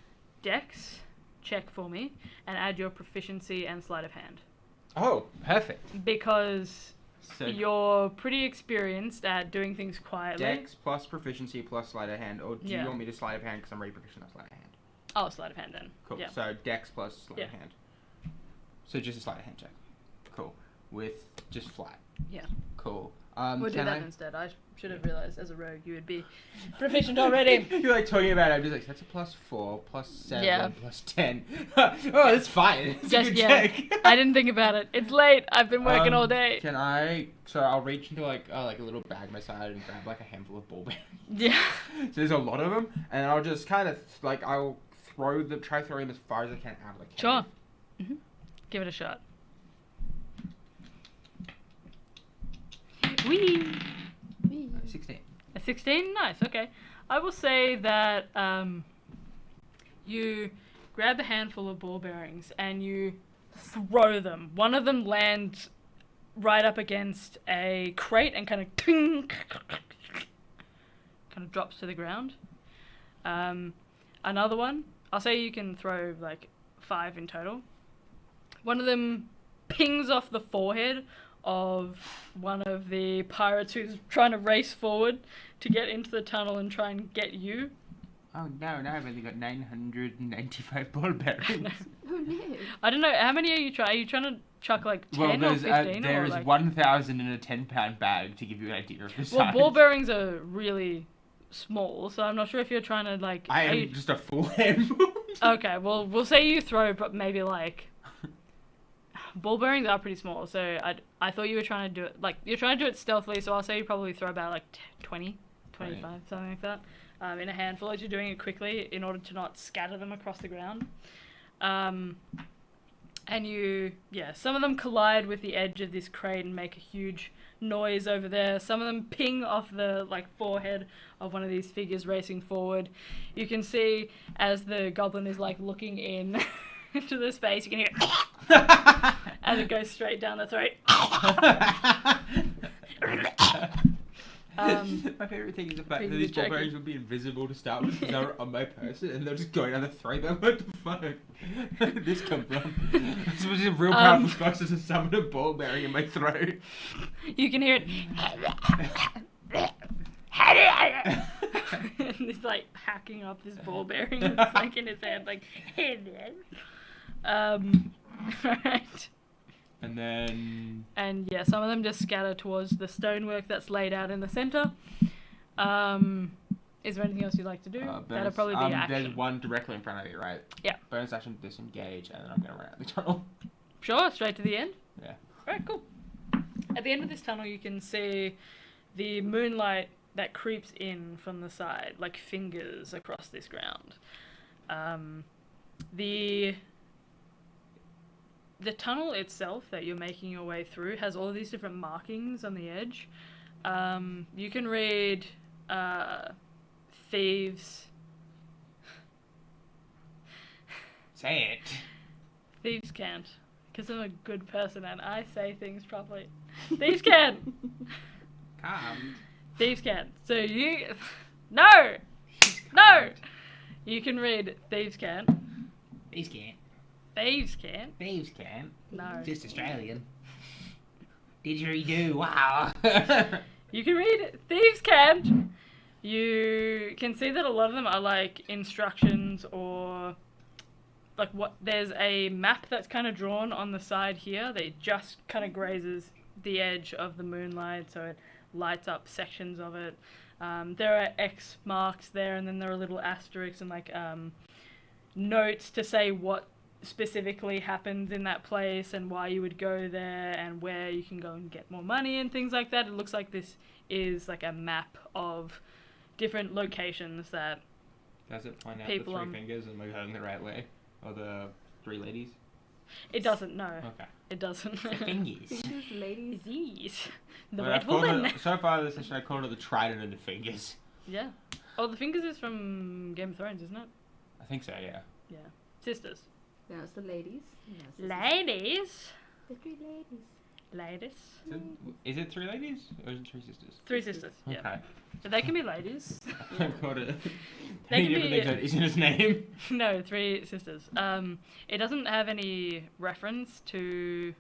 dex check for me and add your proficiency and sleight of hand. Oh, perfect. Because So you're pretty experienced at doing things quietly. dex plus proficiency plus sleight of hand, or do Yeah. you want me to sleight of hand because I'm already proficient at sleight of hand? Oh, sleight of hand then. Cool. Yeah. So dex plus sleight of Yeah. hand. So just a sleight of hand check. Cool. With just flat. Yeah. Cool. We'll do can that I? instead. I should have realised as a rogue you would be proficient already. You're like talking about it. I'm just like, that's a +4, +7, Yeah. +10. Oh, that's fine. It's a Just good yeah. check. I didn't think about it. It's late. I've been working all day. Can I? So I'll reach into like a little bag by my side and grab like a handful of ball bearings. Yeah. So there's a lot of them, and I'll just kind of like I'll try throwing them as far as I can out of the cave. Sure. Give it a shot. Whee! 16. A 16? Nice, okay. I will say that you grab a handful of ball bearings and you throw them. One of them lands right up against a crate and kind of drops to the ground. Another one, I'll say you can throw like 5 in total. One of them pings off the forehead of one of the pirates who's trying to race forward to get into the tunnel and try and get you. Oh no, now I've only got 995 ball bearings. Oh no. I don't know, how many are you trying? Are you trying to chuck like 10 or 15? There or is like... 1,000 in a 10-pound bag to give you an idea of the size. Well, ball bearings are really small, so I'm not sure if you're trying to like... I am just a full handful. Okay, well, we'll say you throw but maybe like... Ball bearings are pretty small, so I thought you were trying to do it... Like, you're trying to do it stealthily, so I'll say you probably throw about like 20, 25, something like that. In a handful as you're doing it quickly in order to not scatter them across the ground. And some of them collide with the edge of this crate and make a huge noise over there. Some of them ping off the like forehead of one of these figures racing forward. You can see as the goblin is like looking in into the space, you can hear as it goes straight down the throat. My favourite thing is the fact that Pretty these ball joking. bearings would be invisible to start with because they were on my person and they're just going down the throat. Like, what the fuck? Where did this come from? This was a real powerful spot to summon a ball bearing in my throat. You can hear it. And he's like hacking up this ball bearing. It's like in his hand, like, alright. And then... And yeah, some of them just scatter towards the stonework that's laid out in the center. Is there anything else you'd like to do? That'll probably be action. There's one directly in front of you, right? Yeah. Bonus action, disengage, and then I'm going to run out the tunnel. Sure, straight to the end? Yeah. Alright, cool. At the end of this tunnel, you can see the moonlight that creeps in from the side, like fingers across this ground. The tunnel itself that you're making your way through has all of these different markings on the edge. You can read thieves. Say it. Thieves can't, because I'm a good person and I say things properly. Thieves can! Calm. Thieves can. So you... No! No! You can read thieves can. Thieves can't. Thieves can. Thieves can't. No. Just Australian. Didgeridoo, wow. You can read thieves can. You can see that a lot of them are like instructions or like what there's a map that's kind of drawn on the side here that just kind of grazes the edge of the moonlight, so it lights up sections of it. There are X marks there, and then there are little asterisks and like notes to say what specifically happens in that place and why you would go there and where you can go and get more money and things like that. It looks like this is like a map of different locations that Does it point out people the 3 fingers and we're going the right way? Or the 3 ladies? it doesn't know. Okay. It doesn't. The fingers. Fingers, ladies. These. The Well, red I've called woman. it, so far this session I called it the trident and the fingers. Yeah. Oh, the fingers is from Game of Thrones, isn't it? I think so, yeah. Yeah. Sisters. No, it's the ladies. No, it's the Ladies. The 3 ladies. Ladies. Is it 3 ladies or is it 3 sisters? 3 sisters. Yeah. Okay. But they can be ladies. I've got it. They Any can different be- things that isn't his name. No, 3 sisters. It doesn't have any reference to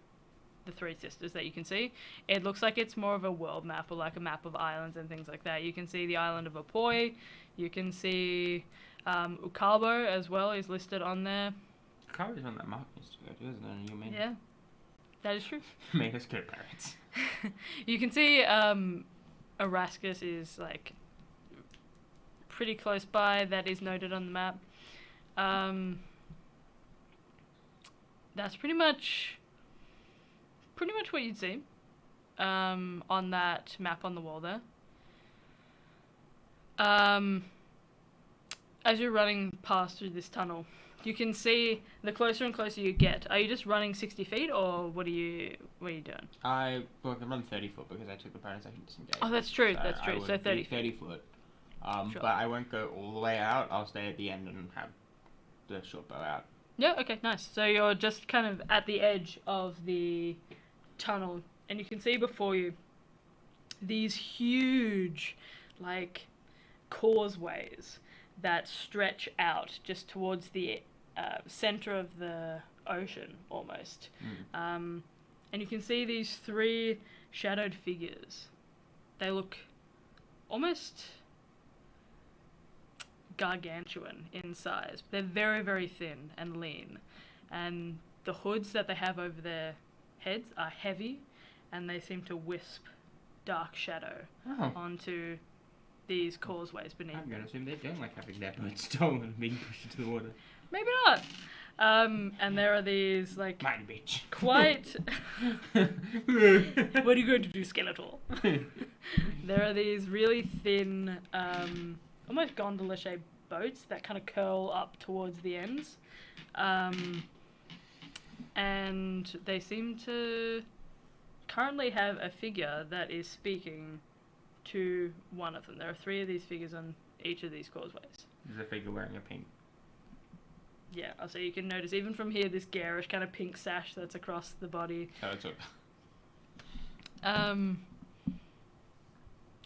the 3 sisters that you can see. It looks like it's more of a world map or like a map of islands and things like that. You can see the island of Apoi. You can see Ukabo as well is listed on there. Coverage on that mark used to go to, isn't it? You mean? Yeah, that is true. Made us go pirates. You can see Erascus is like pretty close by. That is noted on the map. That's pretty much what you'd see on that map on the wall there. As you're running past through this tunnel, you can see the closer and closer you get. Are you just running 60 feet, or what are you doing? I run 30 foot because I took the bonus action disengage. Oh, that's true. So That's true. I would So 30 do feet. 30 foot. Sure. But I won't go all the way out. I'll stay at the end and have the short bow out. Yeah. Okay. Nice. So you're just kind of at the edge of the tunnel, and you can see before you these huge, like, causeways that stretch out just towards the center of the ocean, almost. And you can see these 3 shadowed figures. They look almost gargantuan in size. They're very, very thin and lean. And the hoods that they have over their heads are heavy, and they seem to wisp dark shadow onto these causeways beneath. I'm going to assume they don't like having their boat stolen and being pushed into the water. Maybe not. And there are these, like, Mine, bitch. quite... What are you going to do, Skeletor? There are these really thin, almost gondola-shaped boats that kind of curl up towards the ends. And they seem to currently have a figure that is speaking to one of them. There are 3 of these figures on each of these causeways. There's a figure wearing a pink. Yeah, so you can notice even from here this garish kind of pink sash that's across the body. So it's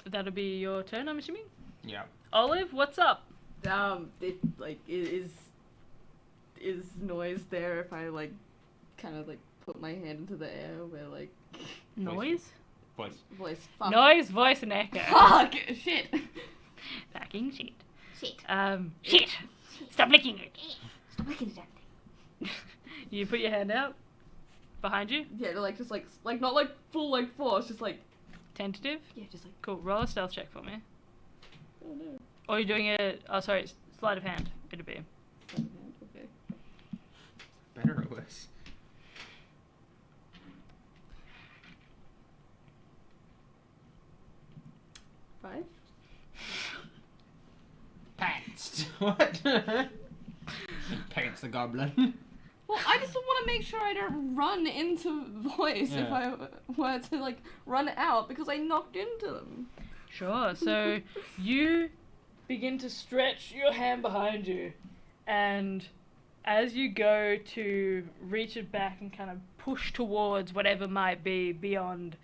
That'll be your turn, I'm assuming? yeah. Olive, what's up? Is noise there if I like kind of like put my hand into the air where like Noise? Voice. fuck. Noise, voice, and echo. Fuck shit. Fucking shit. Shit. Shit. Stop licking it. Stop looking at that thing. You put your hand out behind you. Yeah, like just like not like full like force, just like Tentative. yeah, just like Cool. Roll a stealth check for me. oh no. Or you're doing it. Oh, sorry. Sleight of hand. It'll be. Okay. Better or worse? Five? Pants. What? Pants the goblin. Well, I just want to make sure I don't run into voice if I were to like run out because I knocked into them. Sure. So you begin to stretch your hand behind you, and as you go to reach it back and kind of push towards whatever might be beyond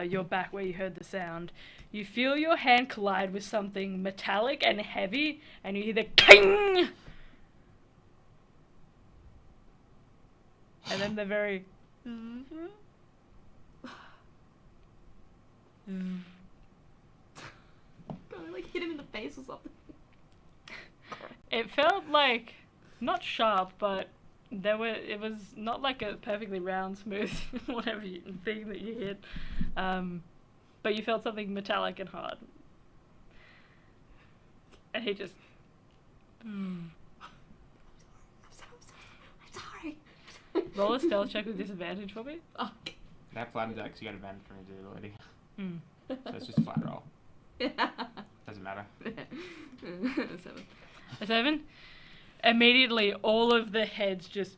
your back where you heard the sound, you feel your hand collide with something metallic and heavy, and you hear the king, and then the very God, I like hit him in the face or something. It felt like not sharp, but it was not like a perfectly round, smooth whatever thing that you hit. But you felt something metallic and hard. And he just I'm sorry. roll a stealth check with disadvantage for me. Oh. That flat attack, you got advantage from his ability. Mm. So it's just a flat roll. Doesn't matter. 7. A 7. Immediately, all of the heads just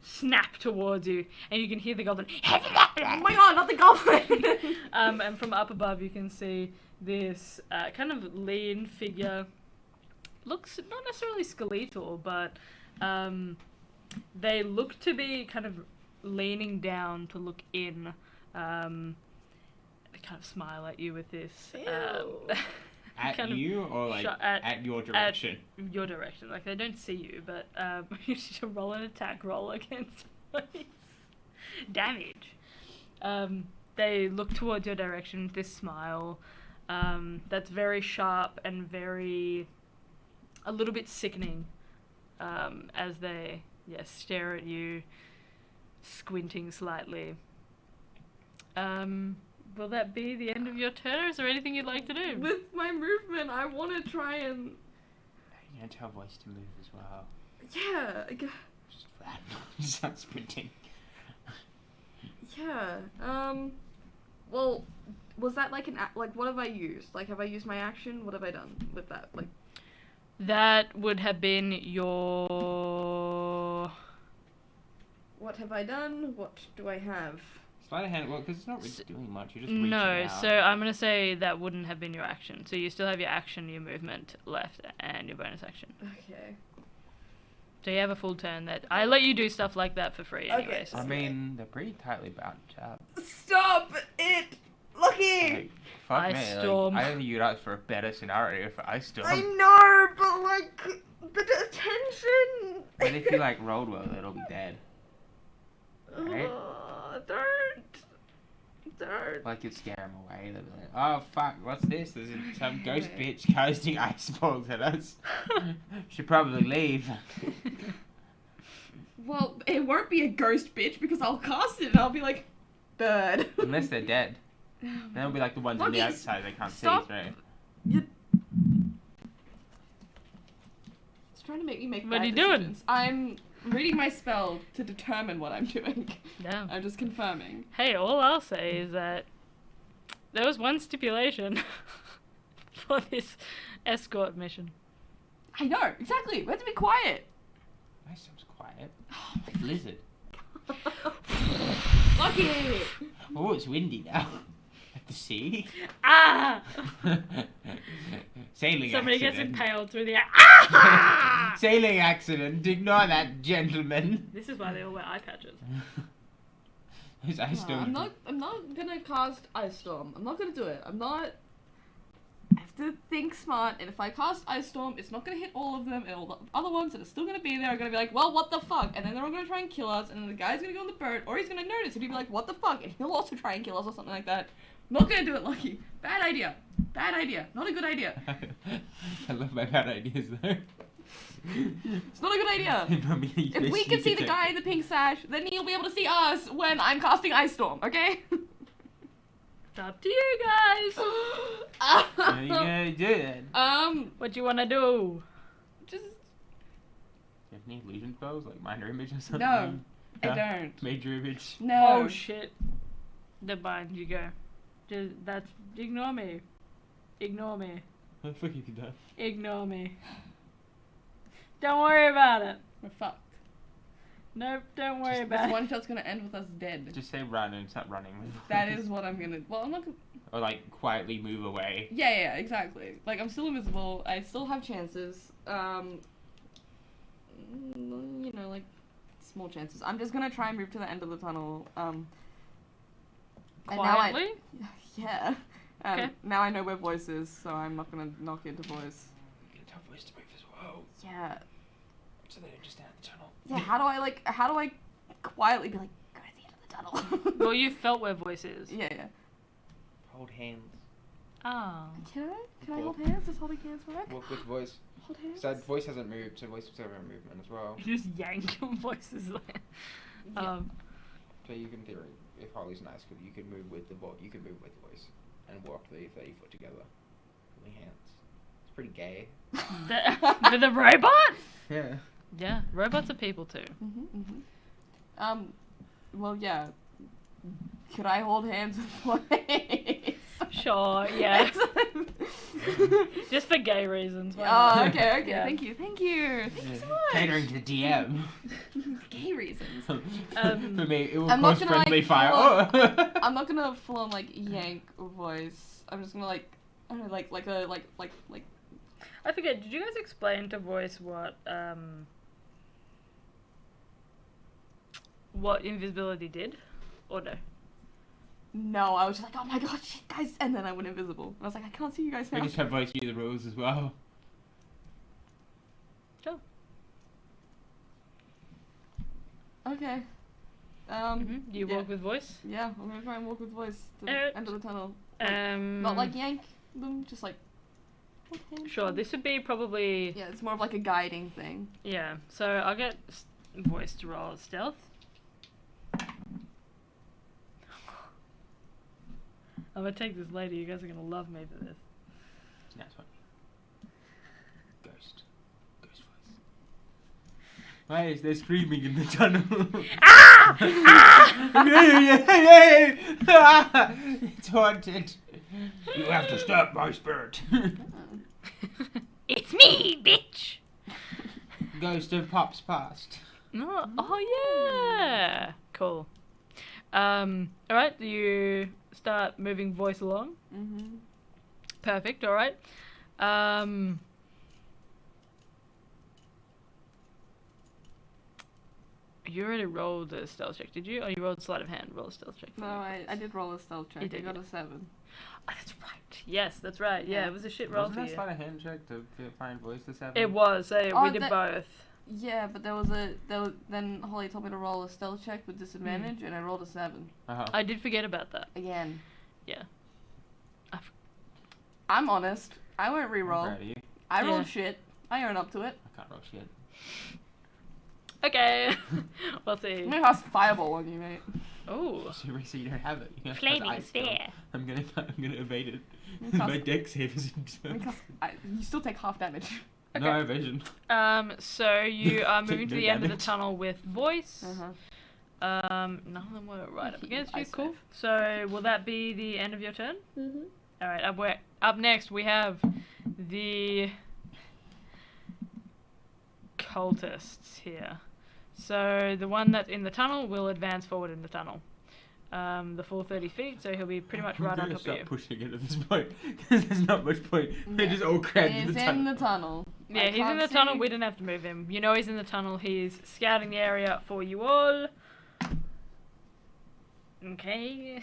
snap towards you, and you can hear the goblin. Oh my god, not the goblin! And from up above, you can see this kind of lean figure. Looks not necessarily skeletal, but they look to be kind of leaning down to look in. They kind of smile at you with this. At kind of you or like at your direction? At your direction. Like, they don't see you, but you should roll an attack roll against voice. Damage. They look towards your direction with this smile. That's very sharp and a little bit sickening, as they stare at you, squinting slightly. Will that be the end of your turn, or is there anything you'd like to do? With my movement, I want to try and... You don't tell voice to move as well. Yeah, Just that. Start sprinting. yeah. Well, was that like like what have I used? Like, have I used my action? What have I done with that? Like, That would have been your... what have I done? What do I have? Sleight of hand, well, because it's not really doing much. You're just reaching No, out. so I'm going to say that wouldn't have been your action. So you still have your action, your movement left, and your bonus action. Okay. So you have a full turn that... I let you do stuff like that for free Okay. anyway. So. I mean, they're pretty tightly bound up. Stop it, Lucky. Like, fuck Ice me. Storm. Like, I think you'd ask for a better scenario for Ice Storm. I know, but like the attention. But if you like rolled well, it'll be dead. Right? Don't. Like you'd scare him away. They'd be like, "Oh fuck, what's this? There's some ghost bitch casting ice balls at us. Should probably leave." Well, it won't be a ghost bitch because I'll cast it and I'll be like, bird. Unless they're dead. Then it'll be like the ones on the Lucky, outside they can't stop. see, right? It's trying to make me make What bad are you doing? decisions. I'm reading my spell to determine what I'm doing. Yeah. I'm just confirming. Hey, all I'll say is that there was one stipulation for this escort mission. I know, exactly. We have to be quiet. My stuff's quiet. Blizzard. Lucky! Oh, it's windy now. At the sea. Ah! Sailing Somebody gets accident. impaled through the air. Ah! Sailing accident. Ignore that, gentlemen. This is why they all wear eye patches. His ice storm. I'm not gonna cast Ice Storm. I'm not gonna do it. I have to think smart, and if I cast Ice Storm, it's not gonna hit all of them, and all the other ones that are still gonna be there are gonna be like, well, what the fuck? And then they're all gonna try and kill us, and then the guy's gonna go on the boat, or he's gonna notice, and he'll be like, what the fuck? And he'll also try and kill us or something like that. Not gonna do it, Lucky. Bad idea. Bad idea. Not a good idea. I love my bad ideas though. It's not a good idea. If If we can see the guy in the pink sash, then he'll be able to see us when I'm casting Ice Storm, okay? It's up to you guys. What are you gonna do then? What do you want to do? Just Do you have any illusion spells, like minor image or something? no, I Huh? don't. Major image. No. Oh shit. Never mind, you go. Ignore me. Ignore me. What the fuck have you done? Ignore me. Don't worry about it. We're fucked. Nope, don't worry This about one shot's gonna end with us dead. Just say run and start running. That is what I'm gonna. Well, I'm not gonna. Or like quietly move away. Yeah, exactly. Like, I'm still invisible. I still have chances. You know, like, small chances. I'm just gonna try and move to the end of the tunnel. And Quietly? Yeah. Okay. Now I know where voice is, so I'm not gonna knock into voice. Get a tough voice to move as well. Yeah. So they don't just stand in the tunnel. Yeah, how do I quietly be like, go to the end of the tunnel? Well, you felt where voice is. Yeah. Hold hands. Oh. Can I hold hands? Does holding hands work? Walk with voice. Hold hands? So voice hasn't moved, so voice will still have movement as well. You just yank your voices there. Yeah. So you can theory, if Holly's nice, you could move with the you could move with the voice and walk the 30 foot together. Holding hands. It's pretty gay. With a robot? Yeah. Yeah, robots are people too. Well, yeah. Could I hold hands with voice? Sure, yeah. Just for gay reasons. why not? Oh, okay. Yeah. Thank you so much. Catering to DM. Gay reasons. For me, it will I'm not cause gonna, friendly like, fire. Oh. I'm not gonna full on like yank voice. I'm just gonna like, I don't know, like. I forget, did you guys explain to voice what invisibility did? Or no? No, I was just like, oh my god, shit, guys, and then I went invisible. And I was like, I can't see you guys We now. just have voice do the rules as well. Sure. Okay. You yeah. walk with voice? Yeah, I'm gonna try and walk with voice to the Alright. end of the tunnel. Not like yank them, just like. hold hands. Sure, this would be probably... Yeah, it's more of like a guiding thing. Yeah, so I'll get voice to roll stealth. I'm gonna take this later. You guys are gonna love me for this. That's funny. Ghost voice. Why is there screaming in the tunnel? It's haunted. You have to stop my spirit. It's me, bitch. Ghost of Pop's past. No. Oh yeah. Cool. Alright, you start moving voice along. Mm-hmm. Perfect, alright. You already rolled a stealth check, did you? Or you rolled sleight of hand, roll a stealth check. No, I did roll a stealth check. You I did, got yeah. a 7. Oh, that's right. Yes, that's right. Yeah, Yeah. it was a shit roll Wasn't for that you. sleight of hand check to find voice to 7? It was, so Oh, we did that- both. Yeah, but then Holly told me to roll a stealth check with disadvantage, and I rolled a 7. Uh-huh. I did forget about that. Again. Yeah. I'm honest. I won't I'm re-roll. proud of you. I rolled Yeah. shit. I own up to it. I can't roll shit. Okay. We'll see. I'm gonna cast Fireball on you, mate. Oh. So you don't have it. You have to Flaming ice skill. stare. I'm gonna evade it. I'm gonna My cast- deck save is I'm gonna cast- you still take half damage. Okay. No evasion. So you are Take moving to no the end of the damage. tunnel with voice. Uh-huh. None of them were right up against you. Ice Cool. wave. So will that be the end of your turn? Mm-hmm. All right. Up next we have the cultists here. So the one that's in the tunnel will advance forward in the tunnel. The full 30 feet, so he'll be pretty much right on top of start you. pushing it at this point because there's not much point. We're Yeah. just all crammed in He's the in tunnel. the tunnel. Yeah, I he's in can't the tunnel. see. We didn't have to move him. You know he's in the tunnel. He's scouting the area for you all. Okay.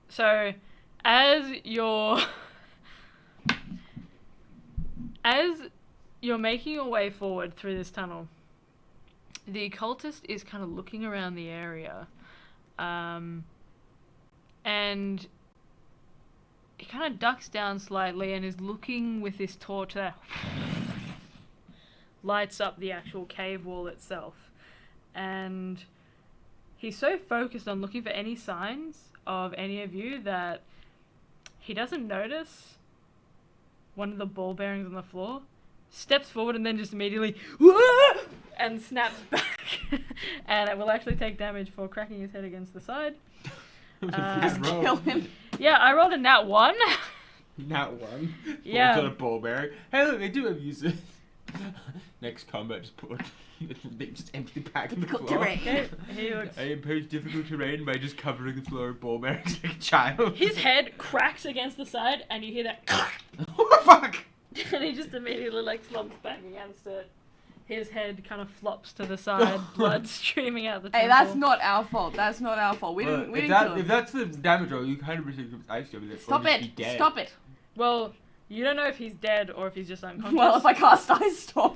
So, as you're making your way forward through this tunnel, the cultist is kind of looking around the area, and he kind of ducks down slightly and is looking with this torch that lights up the actual cave wall itself. And he's so focused on looking for any signs of any of you that he doesn't notice one of the ball bearings on the floor, steps forward and then just immediately and snaps back. And it will actually take damage for cracking his head against the side. Just Kill him. Yeah, I rolled a nat 1. Not one. Yeah. Falls on a ball bearing. Hey, look, they do have uses. Next combat, just put they just empty the pack on the Difficult floor. terrain. Okay, he looks... I impose difficult terrain by just covering the floor with ball bearings like a child. His head cracks against the side and you hear that Oh fuck! and he just immediately like slumps back against it. His head kind of flops to the side, blood streaming out the temple. Hey, that's not our fault. That's not our fault. We didn't kill If him. that's the damage roll, you kind of receive ice over there. Stop it. Stop it. Well, you don't know if he's dead or if he's just unconscious. Well, if I cast Ice Storm,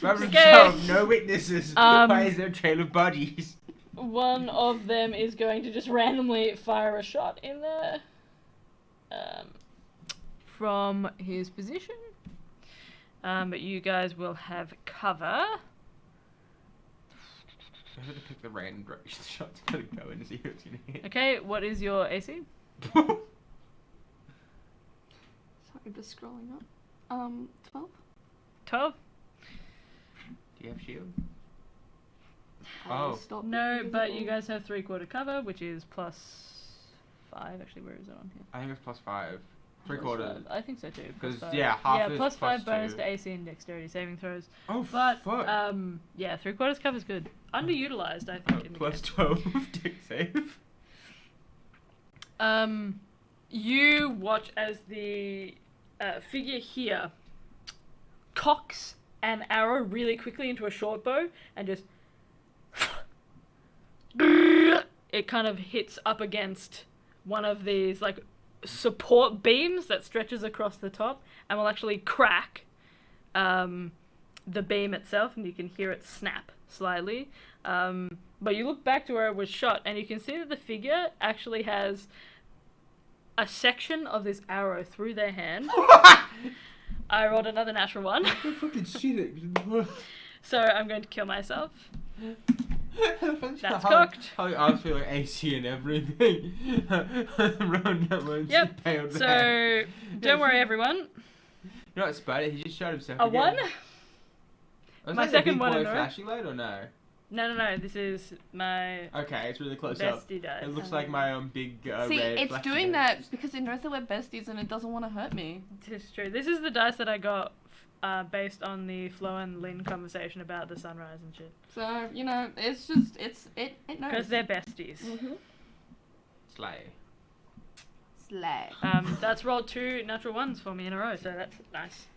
Okay. No witnesses. Um, Why is there a trail of bodies? One of them is going to just randomly fire a shot in there. From his position. But you guys will have cover. I have to pick the random direction the shot's gonna go in to see who's gonna hit. Okay, what is your AC? Sorry, I'm just scrolling up. 12? 12? Do you have shield? How do I Oh. stop it? No, Because but it you will- guys have 3/4 cover, which is +5. Actually, where is it on here? I think it's +5. Plus 3/4. 5. I think so too. Because, +5. yeah, half yeah, is +5 +2. bonus to AC and dexterity saving throws. Oh, But fuck. yeah, 3/4 cover's good. Underutilized, I think. in the game. +12 dick save. You watch as the figure here cocks an arrow really quickly into a short bow and just it kind of hits up against one of these like support beams that stretches across the top and will actually crack the beam itself, and you can hear it snap slightly. But you look back to where it was shot and you can see that the figure actually has a section of this arrow through their hand. I rolled another natural one. Fucking shit. So I'm going to kill myself. That's cocked. I was feeling AC and everything. Yep. So don't worry, everyone. You know what, Spider? He just shot himself. A again. 1. Was My that second the big one boy in a row. flashing light or no? No. This is my Okay, it's really close up. bestie dice. It looks like my big See, red it's flashing doing light. that because it knows that we're besties and it doesn't want to hurt me. This is true. This is the dice that I got based on the Flo and Lynn conversation about the sunrise and shit. So, you know, it's just, it knows. Because they're besties. Mm-hmm. Slay. Slay. That's rolled 2 natural ones for me in a row, so that's nice.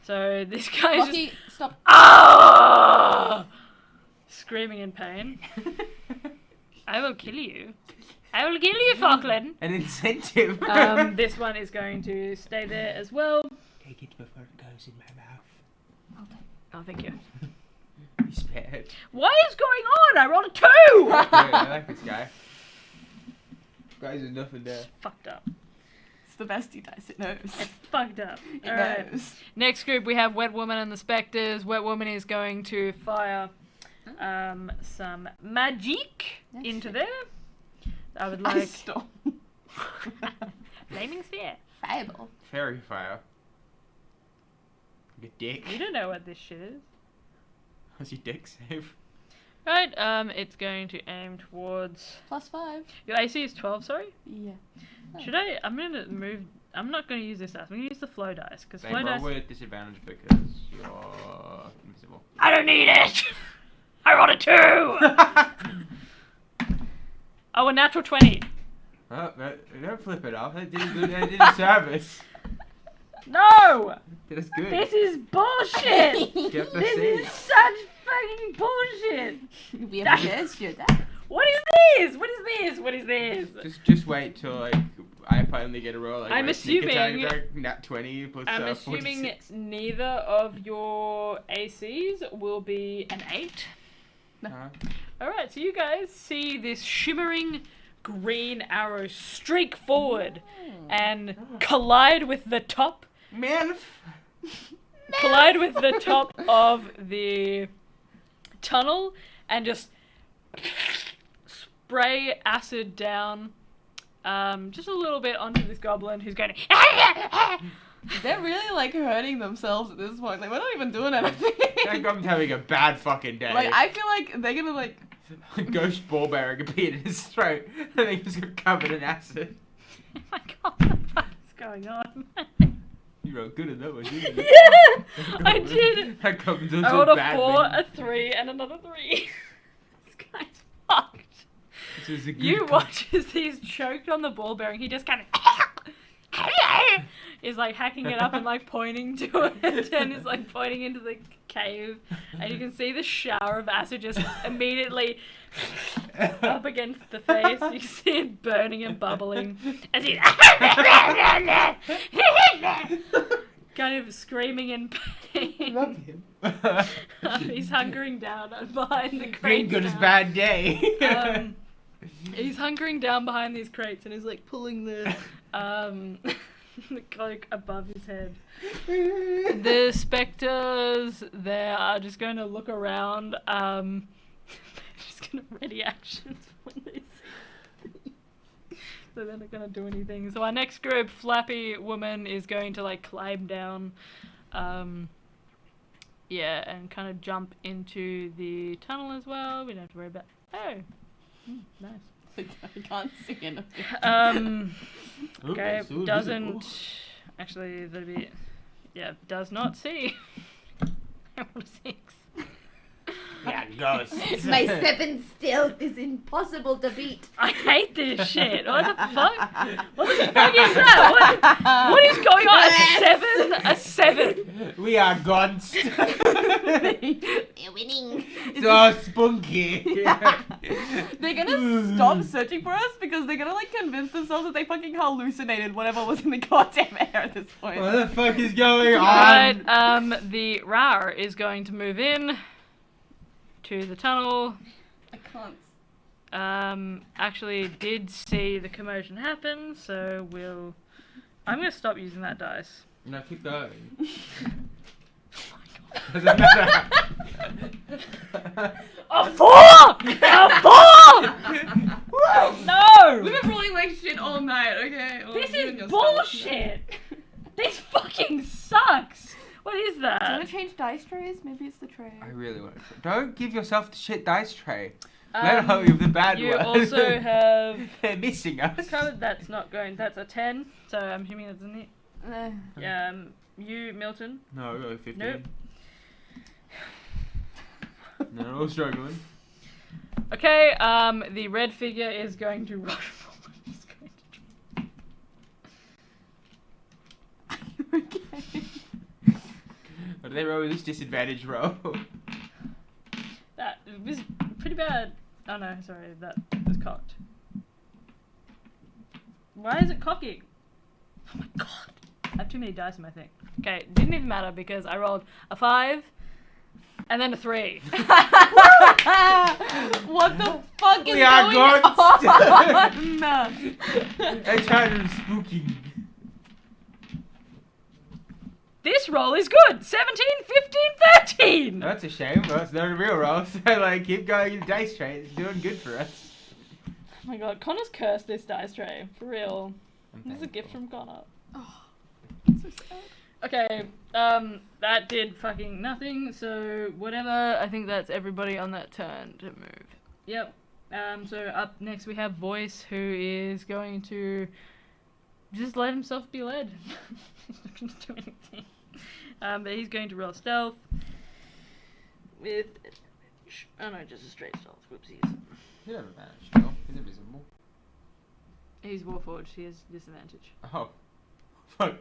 So this guy is Rocky, just stop. screaming in pain. I will kill you. I will kill you, Falkland. An incentive. This one is going to stay there as well. Take it before it goes in my mouth. Oh, thank you. Be spared. What is going on? I rolled a 2! Yeah, I like this guy. Guys, there's nothing there. Fucked up. It's the bestie dice, it knows. It's fucked up. It Alright. knows. Next group, we have Wet Woman and the Spectres. Wet Woman is going to fire some magic into there. I would like... Stop. Flaming Sphere. Fireball. Fairy fire. Like a dick. You don't know what this shit is. How's your dick save? Right, it's going to aim towards... +5. Your AC is 12, sorry? Yeah. Should I... I'm going to move... I'm not going to use this dice. I'm going to use the flow dice. Because They flow roll dice... with disadvantage because you're invisible. I don't need it! I rolled a 2! Oh, a natural 20. Oh, don't flip it off. They did a service. No! That's good. This is bullshit! Get the This seat. is such fucking bullshit! We have to guess your dad. What is this? What is this? What is this? Just wait till like I finally get a roll. Like, I'm my sneak attack assuming- attack, nat 20 plus I'm assuming 46. neither of your ACs will be an 8. Uh-huh. Alright, so you guys see this shimmering green arrow streak forward and collide with the top of the tunnel and just spray acid down just a little bit onto this goblin who's going They're really like hurting themselves at this point. Like we're not even doing anything. That goblin's having a bad fucking day. Like I feel like they're gonna like. Ghost ball bearing appeared in his throat and he just got covered in acid. Oh my god, what the fuck is going on? You wrote good at that one, didn't you? Yeah, I did. That goblin's doing I some rolled a bad 4, things. a 3, and another 3. This guy's fucked. This is a good You gob- watch as he's choked on the ball bearing. He just kind of is like hacking it up and like pointing to it, and is like pointing into the cave, and you can see the shower of acid just immediately up against the face. You see it burning and bubbling as he's kind of screaming in pain. Love him. He's hunkering down behind the Green crates. good as now. bad day. He's hunkering down behind these crates and he's like pulling the the cloak above his head. The spectres, they are just going to look around. They're just going to ready actions when they see. So they're not going to do anything. So our next group, Flappy Woman, is going to like climb down. Yeah, and kind of jump into the tunnel as well. We don't have to worry about. Oh, nice. I can't see anything. Okay, Oops, ooh, doesn't visible. actually that'd be does not see. I rolled a 6. Yeah, ghosts. My 7 stealth is impossible to beat. I hate this shit. What the fuck? What the fuck is that? What is going on? A 7? We are ghosts. You're winning. So spunky. They're gonna stop searching for us because they're gonna like convince themselves that they fucking hallucinated whatever was in the goddamn air at this point. What the fuck is going Alright, on? the Rar is going to move in to the tunnel. I can't. Actually did see the commotion happen, so I'm gonna stop using that dice. No, keep going. Oh my god. Doesn't matter. A 4! A 4! No! We've been rolling like shit all night, okay? Well, This you and is your bullshit! This fucking sucks! What is Do you want that? to change dice trays? Maybe it's the tray. I really want to. Don't give yourself the shit dice tray. Let her give the bad You one. also have They're missing us. code that's not going. That's a 10, so I'm assuming that's a Eh. you, Milton. No, I got a 15. Nope. No, we're struggling. Okay, the red figure is going to rush forward. He's going to Okay. What do they roll with this disadvantage roll? That was pretty bad. Oh no, sorry, that was cocked. Why is it cocking? Oh my god. I have too many dice in my thing. Okay, didn't even matter because I rolled a 5 and then a 3. What the fuck is We are going gods. on? I tried to spooky. This roll is good! 17, 15, 13! That's a shame, but it's not a real roll, so like keep going in the dice tray. It's doing good for us. Oh my god, Connor's cursed this dice tray. For real. This is a gift from Connor. Oh, so sad. Okay, that did fucking nothing, so whatever, I think that's everybody on that turn to move. Yep, so up next we have Voice, who is going to just let himself be led. He's not going to do anything. But he's going to roll stealth with, oh no, just a straight stealth, whoopsies. You don't have advantage, still. He's invisible. He's Warforged, he has disadvantage. Oh. Fuck.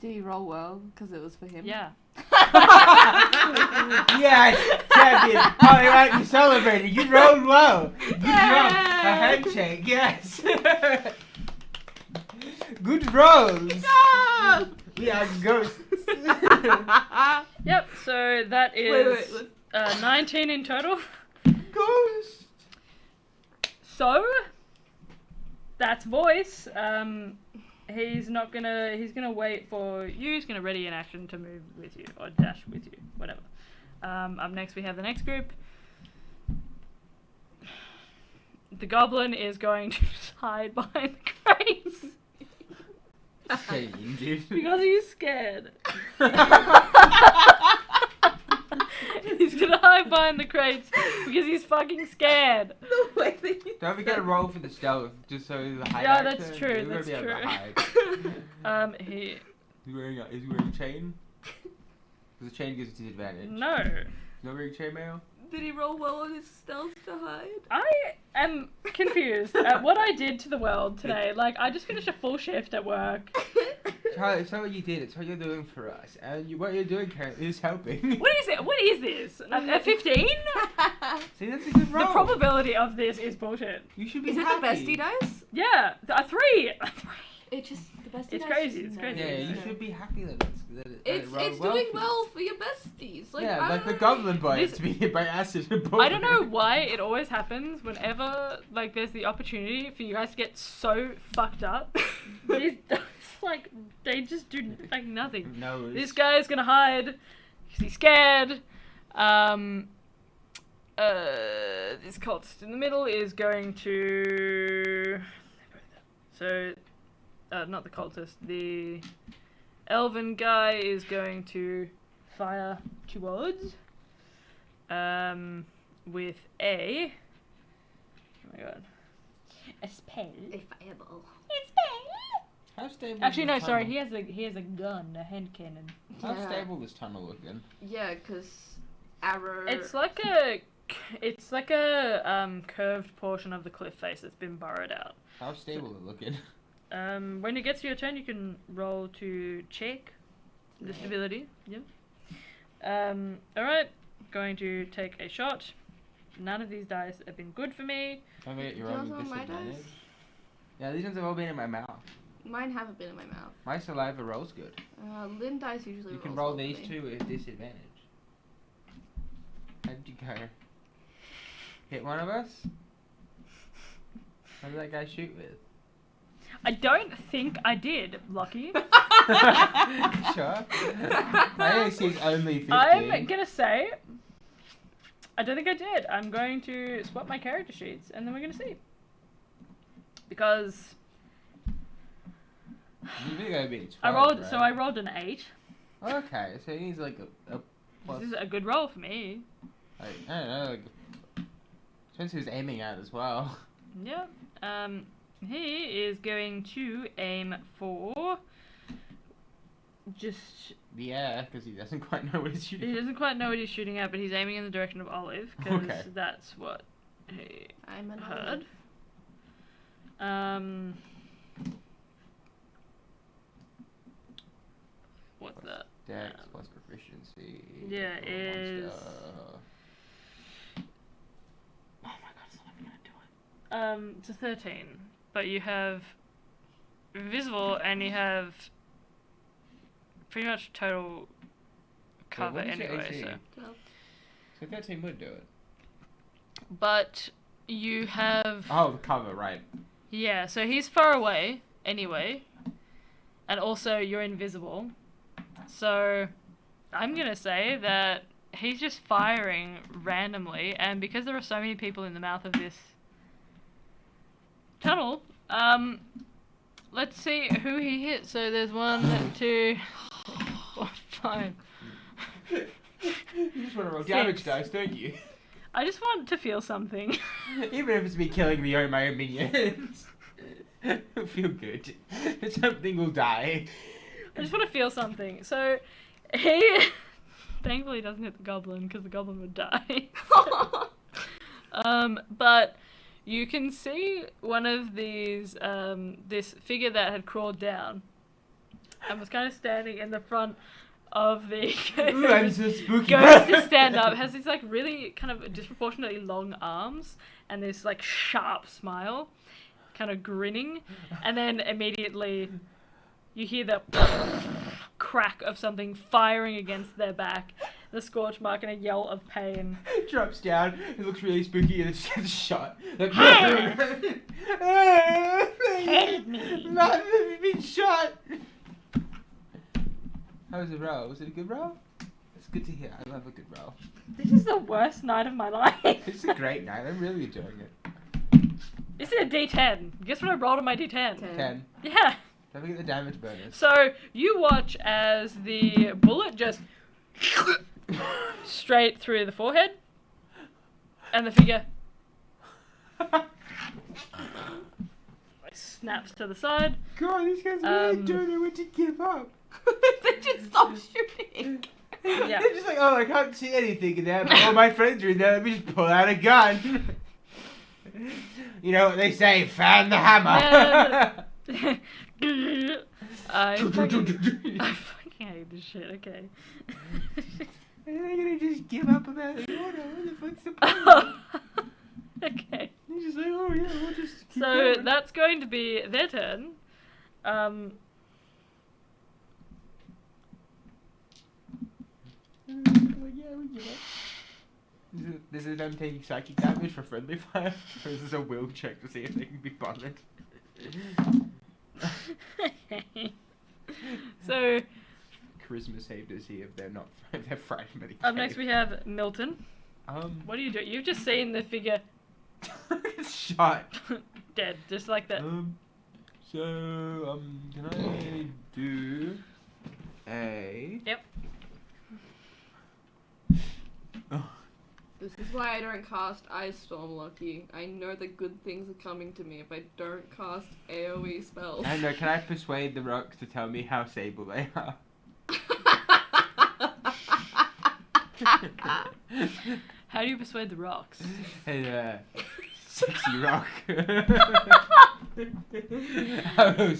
Did he roll well? Because it was for him? Yeah. Yes, champion. Holly, right, you celebrated. You rolled well. Good job. A handshake, yes. Good rolls. Ah! We are ghosts. Yep, so that is Wait, 19 in total. Ghost. So, that's Voice. He's gonna wait for you. He's gonna ready an action to move with you or dash with you, whatever. Up next we have the next group. The goblin is going to hide behind the crates Stay in, dude. because he's scared. He's gonna hide behind the crates because he's fucking scared. The way that you Don't forget to roll for the stealth, just so the hide. Yeah, that's action, true, you're gonna that's be able to true. hide. He He's wearing a chain. Because the chain gives disadvantage. no. He's not wearing chainmail. Did he roll well on his stealth to hide? I am confused at what I did to the world today. Like, I just finished a full shift at work. Charlie, it's not what you did, it's what you're doing for us. And what you're doing currently is helping. What is it? What is this? A 15? See, that's a good roll. The probability of this is bullshit. You should be Is it happy. the bestie dice? Yeah, a 3. It just the bestie It's dice. crazy, it's crazy. Yeah, you should be happy that it rolled It's well doing for you. well for your besties. Like, Yeah, I like the don't know. goblin boy This- to be hit by acid and I don't know why it always happens whenever like there's the opportunity for you guys to get so fucked up. These like they just do like nothing. No. This guy is gonna hide because he's scared. This cultist in the middle is going to. So, not the cultist. The elven guy is going to fire towards. With a. Oh my god. A spell. A fireball. How stable Actually, is no. this Sorry. tunnel? He has a gun, a hand cannon. How Yeah. stable is this tunnel looking? Yeah, because arrow. It's like a curved portion of the cliff face that's been burrowed out. How stable is it looking? When it gets to your turn, you can roll to check the stability. Yep. Alright. Going to take a shot. None of these dice have been good for me. I bet you're Those rolling are my disadvantage. dice? Yeah, these ones have all been in my mouth. Mine haven't been in my mouth. My saliva rolls good. Lynn dice usually. You can rolls roll well for these me. two with disadvantage. How'd you go? Hit one of us? What did that guy shoot with? I don't think I did, Lucky. Sure. My AC is only 50. I'm gonna say, I don't think I did. I'm going to swap my character sheets, and then we're gonna see. Because You think I'd be 12, I rolled, right? so I rolled an 8. Okay, so he's like a plus. This is a good roll for me. Like, I don't know. Like, depends who's aiming at as well. Yeah. He is going to aim for just. The air, because he doesn't quite know what he's He shooting. doesn't quite know what he's shooting at, but he's aiming in the direction of Olive because Okay. that's what he I'm an heard. What's that? Dex plus proficiency. Yeah, for is- monster. Oh my god, it's not even gonna do it. It's a 13, but you have invisible and you have pretty much total cover what is your anyway. AC? So, So 13 would do it. but you have Oh, the cover, right. yeah. So he's far away anyway, and also you're invisible. So I'm gonna say that he's just firing randomly, and because there are so many people in the mouth of this tunnel, let's see who he hit. So there's 1, 2, 3, 4, 5. You just want to roll 6. damage dice, don't you? I just want to feel something. Even if it's me killing my own minions. It'll feel good. Something will die. I just want to feel something. So he thankfully doesn't hit the goblin because the goblin would die. But you can see one of these this figure that had crawled down and was kind of standing in the front of the Ooh, I'm so spooky. goes to stand up, has these like really kind of disproportionately long arms and this like sharp smile, kind of grinning, and then immediately you hear the crack of something firing against their back, the scorch mark, and a yell of pain. Drops down, it looks really spooky, and it's gets shot. Like, Help me! Mom, I've been shot! How was the roll? Was it a good roll? It's good to hear. I love a good roll. This is the worst night of my life. It's a great night. I'm really enjoying it. This is a D10. Guess what I rolled on my D10? 10. Yeah. Don't forget the damage bonus. So you watch as the bullet just straight through the forehead, and the figure snaps to the side. God, these guys really Um, don't know when to give up. They just stop shooting. Yeah. They're just like, oh, I can't see anything in there, but all my friends are in there. Let me just pull out a gun. You know what they say, fan the hammer. I fucking hate this shit. Okay. And they're gonna just give up about the order. What the fuck's the point? Okay. They're just like, oh yeah, we'll just keep So going. that's going to be their turn. Like, yeah, we give up. Is it them taking psychic damage for friendly fire? Or is this a will check to see if they can be bothered? So Charisma saved us here if they're not if they're frightened by the up next we have Milton. What do you do? You've just seen the figure shot. dead, just like that. So can I do a Yep. This is why I don't cast Ice Storm, Lucky. I know that good things are coming to me if I don't cast AoE spells. I know, can I persuade the rocks to tell me how stable they are? How do you persuade the rocks? Hey, sexy rock. How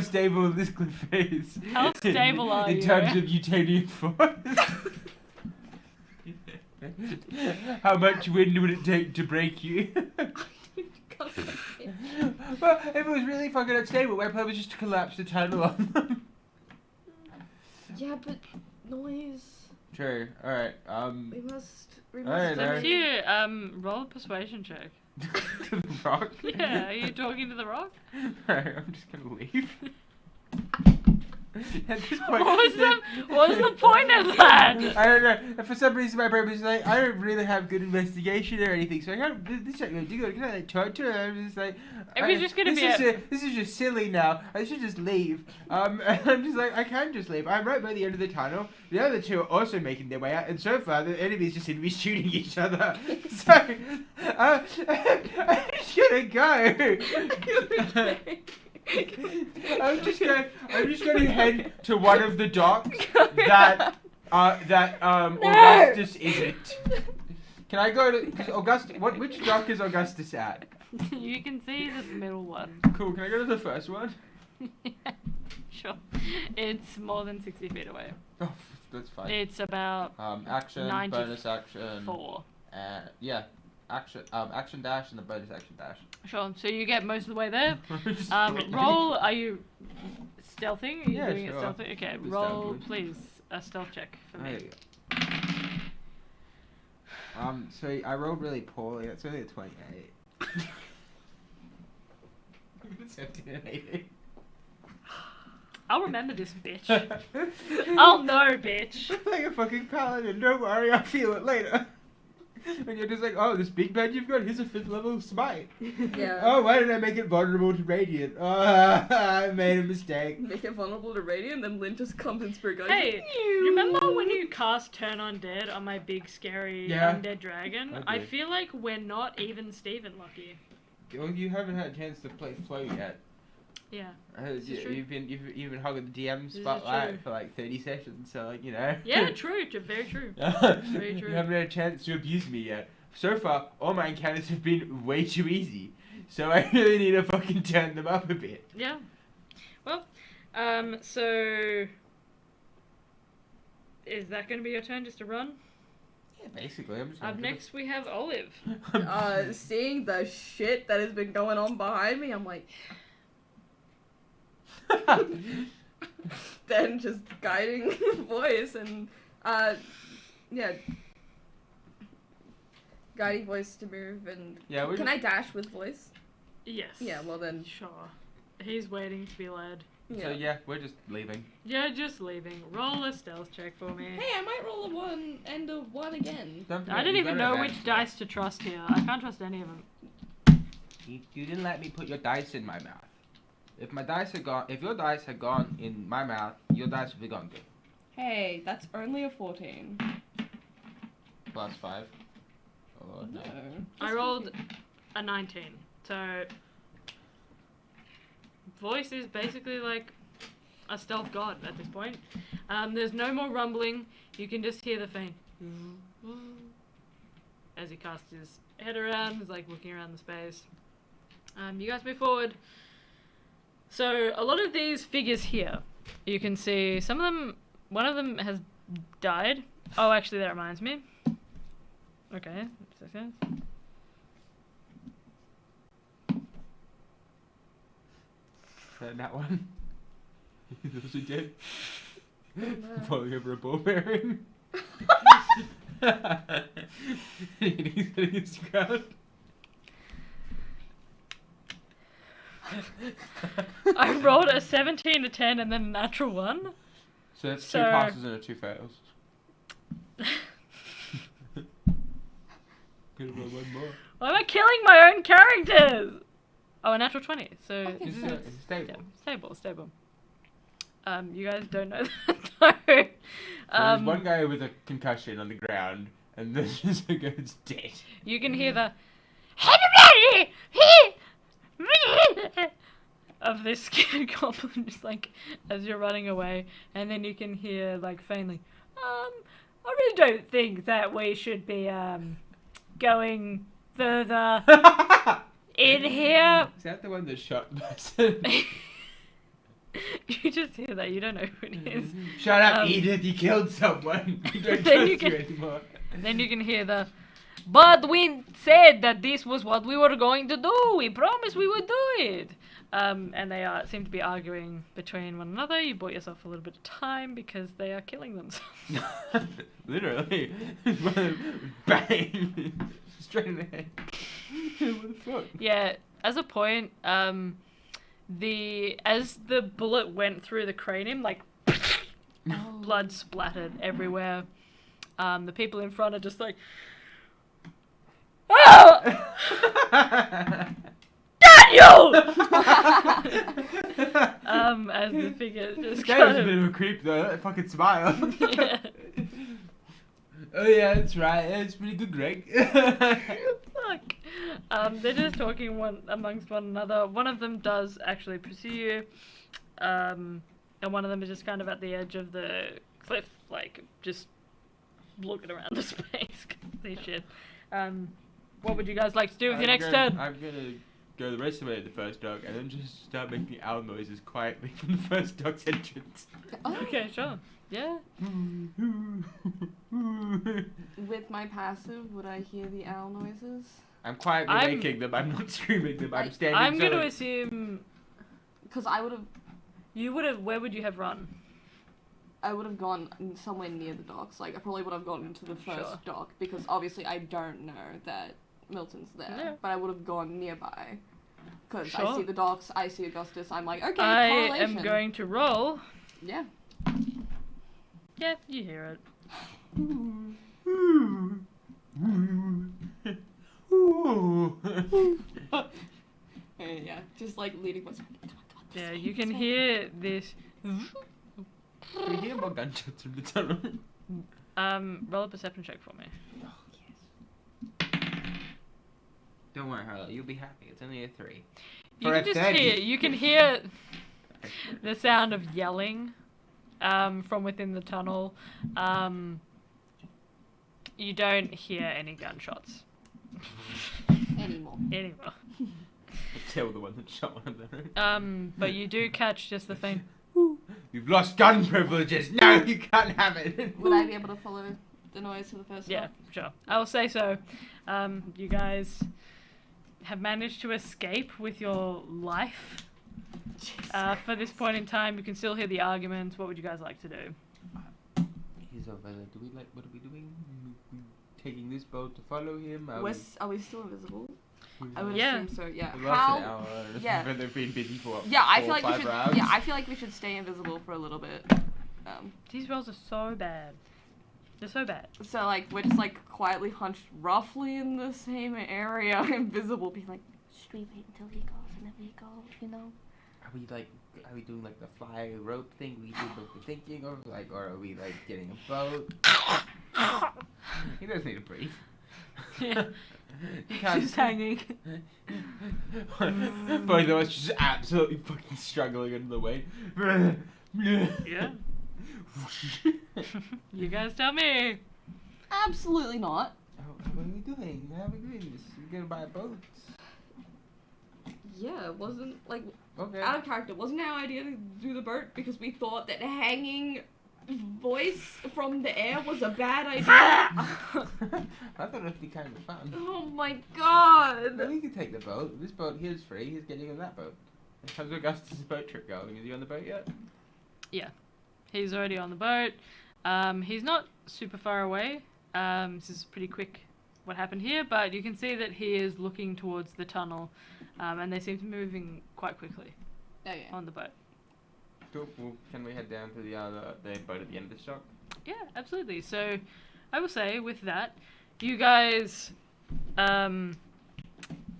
stable this cliff is. How stable are in you? terms of Utanian force. How much wind would it take to break you? Well, if it was really fucking unstable, my plan was just to collapse the tunnel on them. Yeah, but noise. True. Alright, We must. Alright, So alright. if you roll a persuasion check. To the rock? Yeah, are you talking to the rock? Alright, I'm just gonna leave. At this point, What was the point of that? I don't know. For some reason, my brain was like, I don't really have good investigation or anything, so I can't. This is not do. Can I like, talk to her? I'm just like, It was just gonna this is just silly now. I should just leave. And I'm just like, I can just leave. I'm right by the end of the tunnel. The other two are also making their way out, and so far the enemies just seem to be shooting each other. So I'm just gonna go. I'm just gonna head to one of the docks that Augustus isn't. Can I go to which dock is Augustus at? You can see the middle one. Cool, can I go to the first one? Yeah, sure. It's more than 60 feet away. Oh, that's fine. It's about Action, bonus action. 4. Yeah. Action dash and the bonus action dash. Sure. So you get most of the way there. Just Roll. Are you stealthing? Are you Yeah, doing it sure. stealthy? Okay. Just roll, stealthy. please. A stealth check for There me. you go. So I rolled really poorly. That's only a 28. 17 and 18. I'll remember this, bitch. I'll know, bitch. Like a fucking paladin. Don't worry, I'll feel it later. And you're just like, oh, this big bad you've got, here's a 5th level smite. Yeah. Oh, why did I make it vulnerable to radiant? Oh, I made a mistake. Make it vulnerable to radiant, then Lynn just comes in spirit guide. Hey, remember when you cast Turn Undead on my big scary Yeah. undead dragon? I I do. feel like we're not even Steven lucky. Well, you haven't had a chance to play Flow yet. Yeah. This is true. You've been hogging the DM This is spotlight true. for like 30 sessions, so like, you know. Yeah, true. Very true. Very You true. haven't had a chance to abuse me yet. So far, all my encounters have been way too easy. So I really need to fucking turn them up a bit. Yeah. Well, so is that going to be your turn just to run? Yeah, basically. I'm just Up next we have Olive. Seeing the shit that has been going on behind me, I'm like, then just guiding voice and, yeah. Guiding voice to move and... Yeah, we're Can I dash with voice? Yes. Yeah, well then, Sure. He's waiting to be led. yeah. So yeah, we're just leaving. Yeah, just leaving. Roll a stealth check for me. Hey, I might roll a 1 and a 1 again. Don't I forget, don't you even got know advantage. which dice to trust here. I can't trust any of them. You didn't let me put your dice in my mouth. If your dice had gone in my mouth, your dice would be gone good. Hey, that's only a 14. Plus 5. Oh, no. I rolled a 19. So voice is basically like a stealth god at this point. There's no more rumbling. You can just hear the faint as he casts his head around. He's like looking around the space. You guys move forward. So a lot of these figures here, you can see some of them. One of them has died. Oh, actually, that reminds me. Okay. That one. Those are dead. Falling over a ball bearing. He's hitting his ground. I rolled a 17, a 10, and then a natural 1. So that's 2 So- passes and a 2 fails. Could have rolled one more. Why am I killing my own characters? Oh, a natural 20. So It's stable. yeah, stable. You guys don't know that though. There's one guy with a concussion on the ground, and then just a guy's dead. You can hear the of this scared goblin just like as you're running away, and then you can hear like faintly, I really don't think that we should be going further in here. Is that the one that shot the person? You just hear that, you don't know who it is. Shut up, Um, Edith, you killed someone. We don't Then trust you can- you anymore. And then you can hear the, but we said that this was what we were going to do. We promised we would do it. And they seem to be arguing between one another. You bought yourself a little bit of time because they are killing themselves. Literally. Bang! Straight in the head. What the fuck? Yeah, as a point, as the bullet went through the cranium, like blood splattered everywhere. The people in front are just like, "Ah! Daniel!" As the figure just This kind guy's a of, bit of a creep though. That fucking smile. yeah. Oh yeah, that's right. Yeah, it's pretty good, Greg. Fuck. They're just talking amongst one another. One of them does actually pursue you, and one of them is just kind of at the edge of the cliff, like just looking around the space. See shit. What would you guys like to do with your next turn? I'm gonna go the rest of the way to the first dog and then just start making owl noises quietly from the first dog's entrance. Okay, sure. Yeah. With my passive, would I hear the owl noises? I'm quietly making them. I'm not screaming them. I'm standing. I'm going to assume Because I would have. you would have. Where would you have run? I would have gone somewhere near the docks. Like, I probably would have gone into the first Sure. dock, because obviously I don't know that Milton's there. Yeah. But I would have gone nearby. Because I Sure. see the docks, I see Augustus, I'm like, okay, I correlation. am going to roll. Yeah. Yeah, you hear it. Yeah, just like leading what's. Yeah, you can hear this. We hear more gunshots from the tunnel. Roll a perception check for me. Don't worry, Harlow. You'll be happy. It's only a 3. You For can a just 30. hear. You can hear the sound of yelling, from within the tunnel. You don't hear any gunshots Anymore. anymore. Kill the one that shot one of them. But you do catch just the faint. You've lost gun privileges. No, you can't have it. Would I be able to follow the noise for the first Yeah, one? sure. I will say so. You guys have managed to escape with your life. For this point in time, you can still hear the arguments. What would you guys like to do? He's over there. What are we doing? We taking this boat to follow him? Are we still invisible? I would Yeah. assume so, yeah. We lost an hour. Yeah. They've been busy for what, Yeah, I 4 feel or like we 5 should. rounds? Yeah, I feel like we should stay invisible for a little bit. These rolls are so bad. They're so bad. So like we're just like quietly hunched roughly in the same area, invisible, being like, Should we wait until he goes and then we go, you know? Are we doing like the fly rope thing we did what we're thinking of? Like, or are we like getting a boat? He does need to breathe. Yeah. He can't. She's hanging. Both of us just absolutely fucking struggling under the weight. Yeah. You guys tell me. absolutely not. What are we doing? How are we doing this? We're gonna buy a boat. Yeah, it wasn't like Okay. out of character. Wasn't our idea to do the boat because we thought that hanging voice from the air was a bad idea? I thought it'd be kind of fun. Oh my god! But we can take the boat. This boat here is free. He's getting on that boat. How's Augustus' boat trip going? Is he on the boat yet? Yeah. He's already on the boat. He's not super far away. This is pretty quick what happened here, but you can see that he is looking towards the tunnel, and they seem to be moving quite quickly Okay. on the boat. Cool. Well, can we head down to the boat at the end of the dock? Yeah, absolutely. So, I will say with that, you guys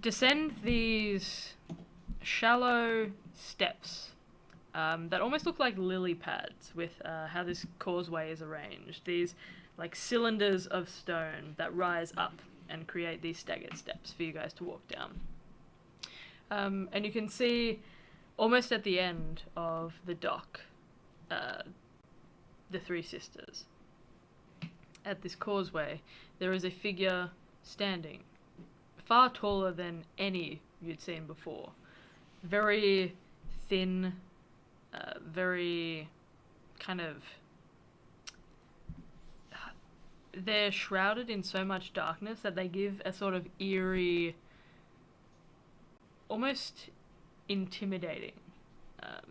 descend these shallow steps that almost look like lily pads with how this causeway is arranged. These like cylinders of stone that rise up and create these staggered steps for you guys to walk down. And you can see almost at the end of the dock, the three sisters. At this causeway, there is a figure standing, far taller than any you'd seen before. Very thin, very kind of... They're shrouded in so much darkness that they give a sort of eerie, almost intimidating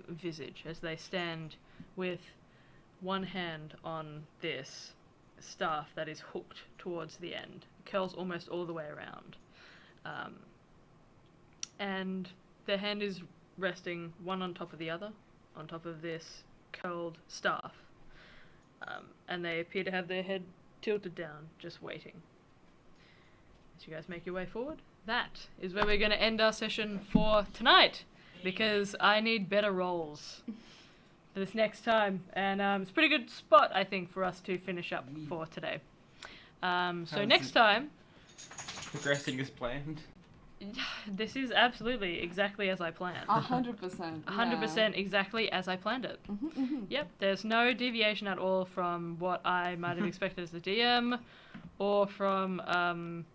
visage as they stand with one hand on this staff that is hooked towards the end. It curls almost all the way around. And their hand is resting one on top of the other, on top of this curled staff. And they appear to have their head tilted down, just waiting. As you guys make your way forward, that is where we're going to end our session for tonight, because I need better rolls for this next time, and it's a pretty good spot, I think, for us to finish up for today. So How's next it- time, Progressing as planned. this is absolutely exactly as I planned. 100%. 100% exactly as I planned it. Yep, there's no deviation at all from what I might have expected as a DM, or from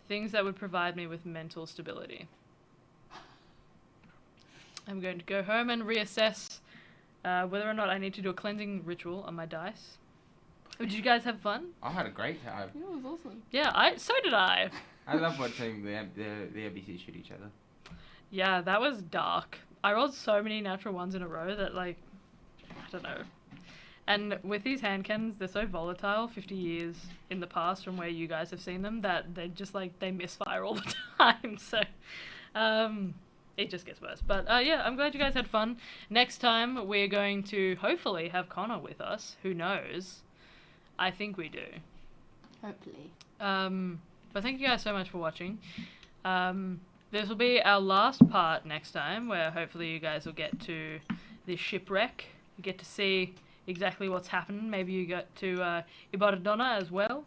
things that would provide me with mental stability. I'm going to go home and reassess whether or not I need to do a cleansing ritual on my dice. Did you guys have fun? I had a great time. Yeah, it was awesome. Yeah, so did I. I love watching the NPCs shoot each other. Yeah, that was dark. I rolled so many natural ones in a row that, like, I don't know. And with these hand cannons, they're so volatile 50 years in the past from where you guys have seen them that they just, like, they misfire all the time. So, it just gets worse. But, yeah, I'm glad you guys had fun. Next time, we're going to hopefully have Connor with us. Who knows? I think we do. Hopefully. But thank you guys so much for watching. This will be our last part next time, where hopefully you guys will get to this shipwreck. You get to see exactly what's happened. Maybe you get to Ibaradona as well.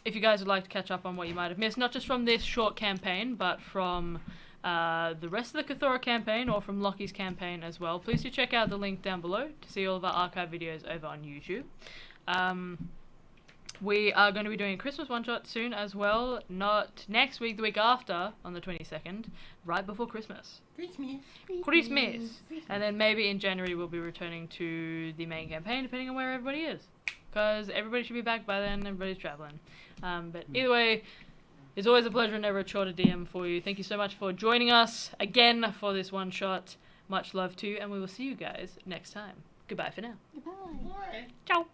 If you guys would like to catch up on what you might have missed, not just from this short campaign, but from the rest of the Cathora campaign, or from Lockie's campaign as well, please do check out the link down below to see all of our archive videos over on YouTube. We are going to be doing a Christmas one-shot soon as well, not next week, the week after, on the 22nd, right before Christmas. Christmas! And then maybe in January we'll be returning to the main campaign, depending on where everybody is. Because everybody should be back by then, everybody's traveling. But either way, it's always a pleasure and never a chore to DM for you. Thank you so much for joining us again for this one-shot. Much love to you, and we will see you guys next time. Goodbye for now. Goodbye. Ciao!